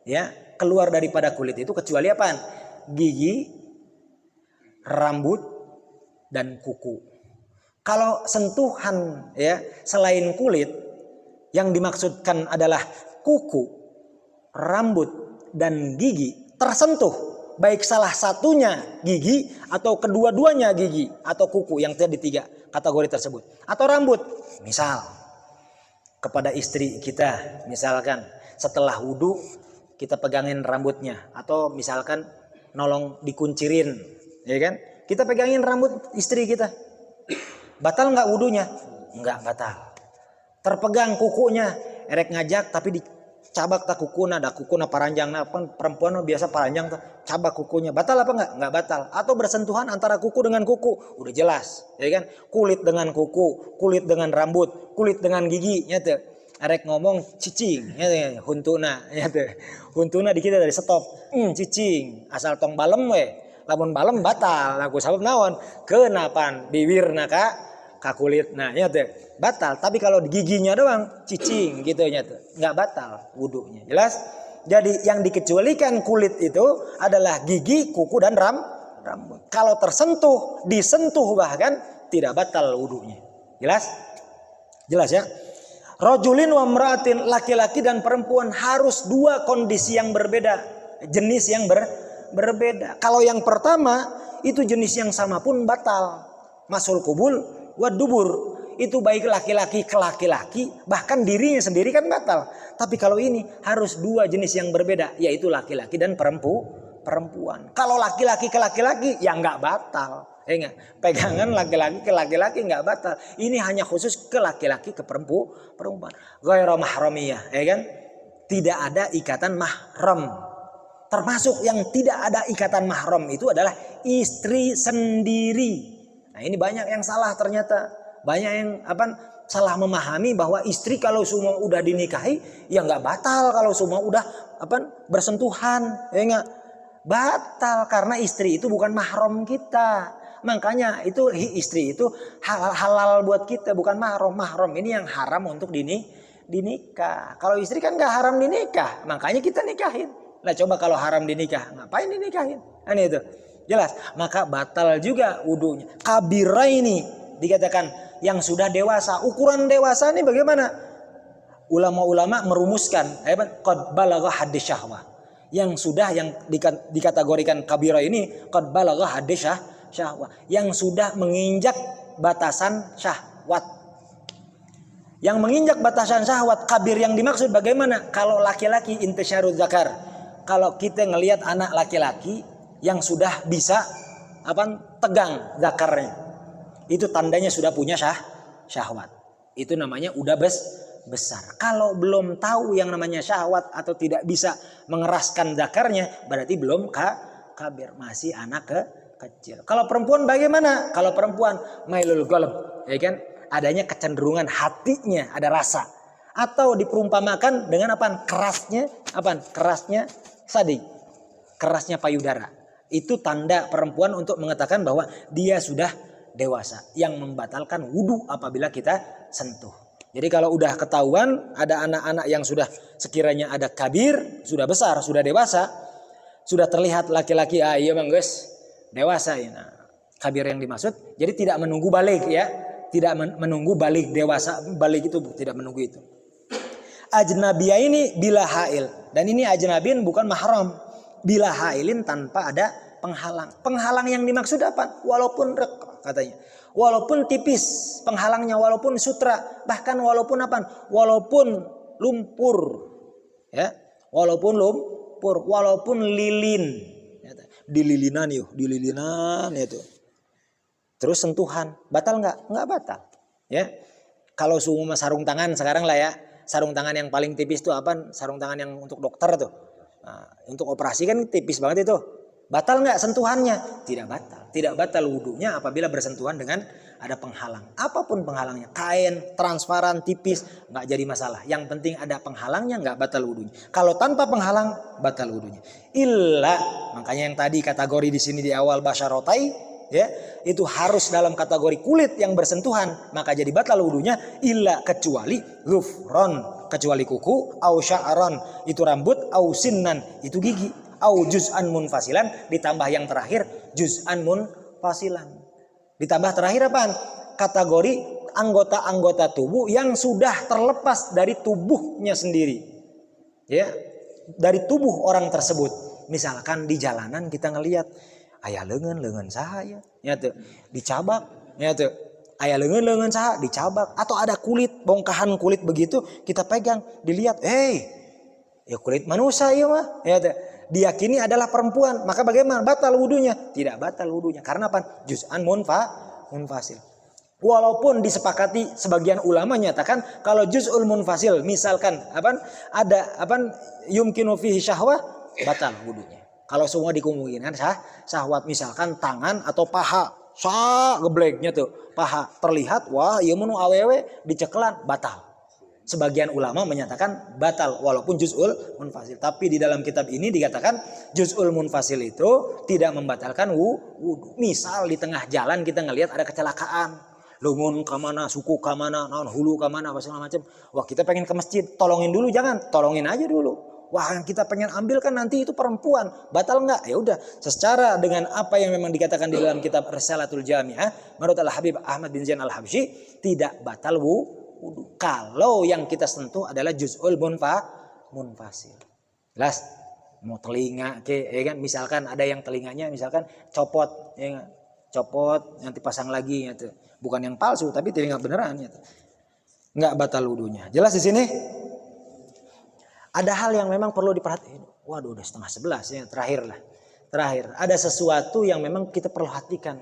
ya, keluar daripada kulit itu kecuali apa? Gigi, rambut dan kuku. Kalau sentuhan ya selain kulit yang dimaksudkan adalah kuku, rambut dan gigi tersentuh, baik salah satunya gigi atau kedua-duanya gigi atau kuku yang tadi 3 kategori tersebut, atau rambut. Misal kepada istri kita, misalkan setelah wudhu kita pegangin rambutnya, atau misalkan nolong dikuncirin, ya kan? Kita pegangin rambut istri kita, batal nggak wudhunya? Nggak batal. Terpegang kukunya, erek ngajak tapi dicabak tak kukuna, ada kukuna paranjang, nah perempuan biasa paranjang tuh, cabak kukunya, batal apa enggak? Enggak batal. Atau bersentuhan antara kuku dengan kuku, udah jelas, ya kan? Kulit dengan kuku, kulit dengan rambut, kulit dengan gigi, ya tuh. Erek ngomong cicing, ya tuh, huntuna, ya tuh. Huntuna di kita dari stop, cicing, asal tong balem we, lamun balem batal, aku sabab naon, kenapan bibirna ka kulit, nah ya tuh batal. Tapi kalau di giginya doang cicing gitu nya tuh nggak batal wudhunya. Jelas? Jadi yang dikecualikan kulit itu adalah gigi, kuku dan rambut. Kalau tersentuh, disentuh bahkan tidak batal wudhunya. Jelas? Jelas ya? Rajulin wa mra'atin, laki-laki dan perempuan harus 2 kondisi yang berbeda, jenis yang berbeda. Kalau yang pertama itu jenis yang sama pun batal. Masul kubul wa dubur, itu baik laki-laki ke laki-laki, bahkan dirinya sendiri kan batal. Tapi kalau ini harus 2 jenis yang berbeda, yaitu laki-laki dan perempuan. Kalau laki-laki ke laki-laki ya nggak batal. Pegangan laki-laki ke laki-laki nggak batal. Ini hanya khusus ke laki-laki ke perempuan. Ghairu mahramiyah, ya kan? Tidak ada ikatan mahram. Termasuk yang tidak ada ikatan mahram itu adalah istri sendiri. Nah, ini banyak yang salah ternyata. Banyak yang salah memahami bahwa istri kalau semua udah dinikahi ya nggak batal, kalau semua udah bersentuhan, ya nggak batal, karena istri itu bukan mahram kita. Makanya itu istri itu halal buat kita, bukan mahram. Mahram ini yang haram untuk dinikah. Kalau istri kan nggak haram dinikah, makanya kita nikahin. Nah coba kalau haram dinikah, ngapain dinikahin? Ini itu jelas. Maka batal juga wudhunya. Kabira ini dikatakan yang sudah dewasa. Ukuran dewasa ini bagaimana? Ulama-ulama merumuskan qad balagha haddis syahwah. Yang sudah yang dikategorikan kabira ini qad balagha haddis syahwah, yang sudah menginjak batasan syahwat. Yang menginjak batasan syahwat, kabir yang dimaksud bagaimana? Kalau laki-laki intisyaruz zakar. Kalau kita ngelihat anak laki-laki yang sudah bisa tegang zakarnya, itu tandanya sudah punya syahwat. Itu namanya udah besar. Kalau belum tahu yang namanya syahwat atau tidak bisa mengeraskan zakarnya, berarti belum kabir, masih anak kecil. Kalau perempuan bagaimana? Kalau perempuan mailul qalb, ya kan? Adanya kecenderungan hatinya, ada rasa. Atau diperumpamakan dengan kerasnya sadi, kerasnya payudara. Itu tanda perempuan untuk mengatakan bahwa dia sudah dewasa, yang membatalkan wudhu apabila kita sentuh. Jadi kalau udah ketahuan ada anak-anak yang sudah sekiranya ada kabir, sudah besar, sudah dewasa, sudah terlihat laki-laki, iya bang guys, dewasa ya. Nah, kabir yang dimaksud, jadi tidak menunggu balik ya, tidak menunggu balik dewasa, balik itu tidak menunggu itu. Ajnabiyah ini bila hail, dan ini ajnabin bukan mahram, bila hailin tanpa ada penghalang. Penghalang yang dimaksud apa? Walaupun katanya, walaupun tipis penghalangnya, walaupun sutra, bahkan walaupun walaupun lumpur, ya, walaupun lumpur, walaupun lilin, dililinan itu. Terus sentuhan, batal nggak? Nggak batal, ya. Kalau semua sarung tangan sekarang lah ya, sarung tangan yang paling tipis itu sarung tangan yang untuk dokter tuh. Nah, untuk operasi kan tipis banget itu. Batal nggak sentuhannya? Tidak batal. Tidak batal wudunya apabila bersentuhan dengan ada penghalang. Apapun penghalangnya, kain, transparan, tipis, nggak jadi masalah. Yang penting ada penghalangnya, nggak batal wudunya. Kalau tanpa penghalang, batal wudunya. Illa, makanya yang tadi kategori di sini di awal basyarotai, ya, itu harus dalam kategori kulit yang bersentuhan, maka jadi batal wudunya. Illa, kecuali ghufron, kecuali kuku, au sya'ran, itu rambut, au sinnan, itu gigi, au juz'an munfasilan, ditambah yang terakhir juz'an munfasilan. Ditambah terakhir apaan? Kategori anggota-anggota tubuh yang sudah terlepas dari tubuhnya sendiri. Ya, dari tubuh orang tersebut. Misalkan di jalanan kita ngelihat aya leungeun saha ya tuh, dicabak, ya tuh. Aya leungeun saha dicabak, atau ada kulit, bongkahan kulit begitu kita pegang, dilihat, ya kulit manusia ieu mah, ya tuh. Diyakini adalah perempuan, maka bagaimana? Batal wudunya? Tidak batal wudunya. Karena apa? Juz'an munfasil. Walaupun disepakati sebagian ulama nyatakan kalau juz'ul munfasil, misalkan yumkinu fihi syahwah, batal wudunya. Kalau semua dikemungkinan syahwat, misalkan tangan atau paha, gebleknya tuh paha terlihat, wah ieu mun awewe diceklan, batal. Sebagian ulama menyatakan batal walaupun juz'ul munfasil. Tapi di dalam kitab ini dikatakan juz'ul munfasil itu tidak membatalkan wudu. Misal di tengah jalan kita ngelihat ada kecelakaan, lungun ke mana, suku ke mana, hulu ke mana, apa segala macam. Wah, kita pengen ke masjid, tolongin dulu, jangan, tolongin aja dulu. Wah, yang kita pengen ambil kan nanti itu perempuan, batal enggak? Ya udah, secara dengan apa yang memang dikatakan di dalam kitab Risalatul Jami'ah menurut Al-Habib Ahmad bin Zain Al-Habsyi, tidak batal wudu kalau yang kita sentuh adalah juz'ul munfasil. Jelas? Mau telinga ya kan, misalkan ada yang telinganya misalkan copot, ya kan? Copot nanti pasang lagi ya, bukan yang palsu tapi telinga beneran ya. Enggak batal wudunya. Jelas di sini? Ada hal yang memang perlu diperhatikan. Waduh, udah 10:30 ya, terakhir. Ada sesuatu yang memang kita perlu perhatikan.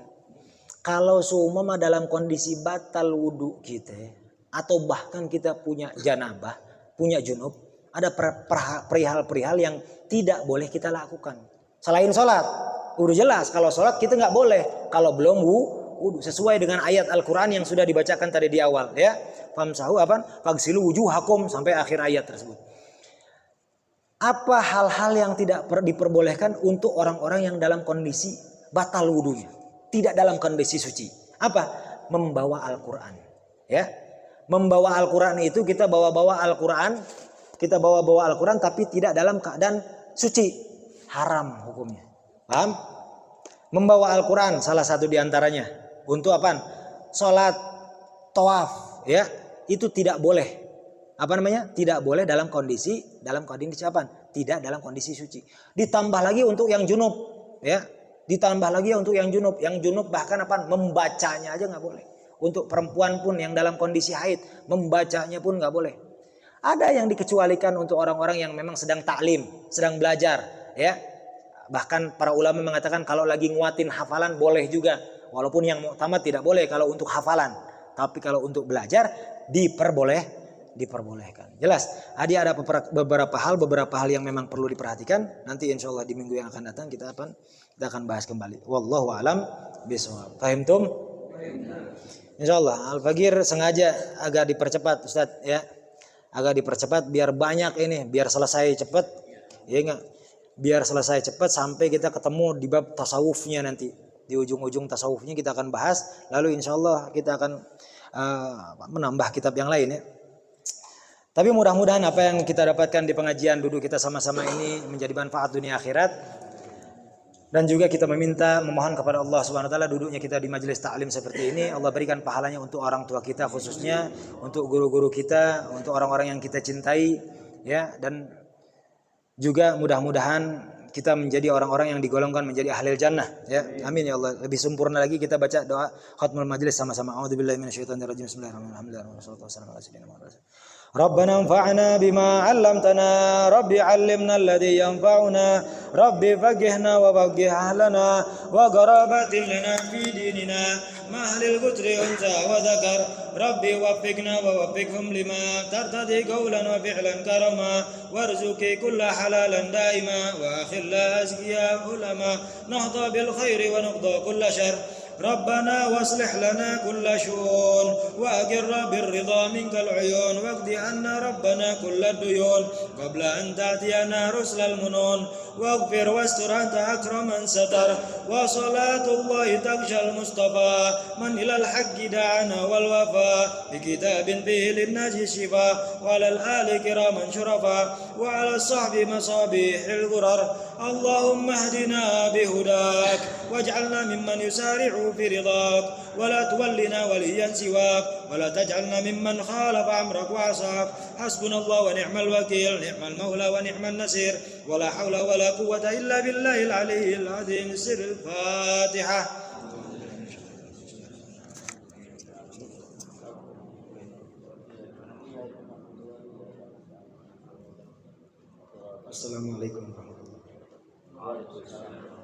Kalau seumpama dalam kondisi batal wudu kita, atau bahkan kita punya janabah, punya junub, ada perihal-perihal yang tidak boleh kita lakukan. Selain sholat, udah jelas kalau sholat kita nggak boleh kalau belum wudu, sesuai dengan ayat Al-Quran yang sudah dibacakan tadi di awal, ya. Famsahu fagsilu wujuhakum sampai akhir ayat tersebut. Apa hal-hal yang tidak diperbolehkan untuk orang-orang yang dalam kondisi batal wudunya, tidak dalam kondisi suci? Apa? Membawa Al-Quran, ya. Membawa Al-Quran itu kita bawa-bawa Al-Quran, tapi tidak dalam keadaan suci, haram hukumnya. Paham? Membawa Al-Quran salah satu diantaranya untuk apa? Sholat, tawaf, ya, itu tidak boleh. Tidak boleh dalam kondisi apa? Tidak dalam kondisi suci. Ditambah lagi untuk yang junub, ya. Yang junub bahkan membacanya aja nggak boleh. Untuk perempuan pun yang dalam kondisi haid, membacanya pun nggak boleh. Ada yang dikecualikan untuk orang-orang yang memang sedang taklim, sedang belajar, ya. Bahkan para ulama mengatakan kalau lagi nguatin hafalan boleh juga, walaupun yang mu'tamad tidak boleh kalau untuk hafalan. Tapi kalau untuk belajar diperbolehkan. Jelas. Ada beberapa hal yang memang perlu diperhatikan. Nanti insya Allah di minggu yang akan datang kita akan bahas kembali. Wallahu a'lam bishawab. Fahimtum? Insyaallah Al-Fagir sengaja agak dipercepat Ustaz, ya. Agak dipercepat biar banyak ini, biar selesai cepat. Ya enggak? Biar selesai cepat sampai kita ketemu di bab tasawufnya nanti. Di ujung-ujung tasawufnya kita akan bahas, lalu insyaallah kita akan menambah kitab yang lain, ya. Tapi mudah-mudahan apa yang kita dapatkan di pengajian duduk kita sama-sama ini menjadi manfaat dunia akhirat. Dan juga kita memohon kepada Allah Subhanahu wa taala duduknya kita di majelis taklim seperti ini, Allah berikan pahalanya untuk orang tua kita khususnya, untuk guru-guru kita, untuk orang-orang yang kita cintai, ya, dan juga mudah-mudahan kita menjadi orang-orang yang digolongkan menjadi ahlil jannah, ya. Amin ya Allah. Lebih sempurna lagi kita baca doa khatmul majelis sama-sama. A'udzubillahi minasyaitonirrajim. Bismillahirrahmanirrahim. Rabbana anfa'na bima 'allamtana, Rabbi 'allimna alladhi yanfa'una Rabbi faqihna wa faqih ahlana wa qarabatin lana fi dinina ma ahlil qudri unsa wa dhakar Rabbi waffiqna wa waffiqhum lima tartadi qawlan wa fi'lan karama warzuqi kulla halalan daima wa akhilla azkiya ulama nahda bil khairi wa nuqda kulla syarr ربنا واصلح لنا كل شؤون وأقر بالرضا منك العيون واقض عنا ربنا كل الديون قبل أن تأتينا رسل المنون واغفر واستر أنت أكرم من ستر وصلاة الله تغشى المصطفى من إلى الحق دعانا والوفاء بكتاب فيه للناس الشفاء وعلى الآل كراما شرفا وعلى الصحب مصابيح الغرر اللهم اهدنا بهداك واجعلنا ممن يسارع في رضاك ولا تولنا وليا سواك ولا تجعلنا ممن خالف أمرك وعصاك حسبنا الله ونعم الوكيل نعم المولى ونعم النصير ولا حول ولا قوة إلا بالله العلي العظيم سر الفاتحة. Assalamualaikum warahmatullahi wabarakatuh.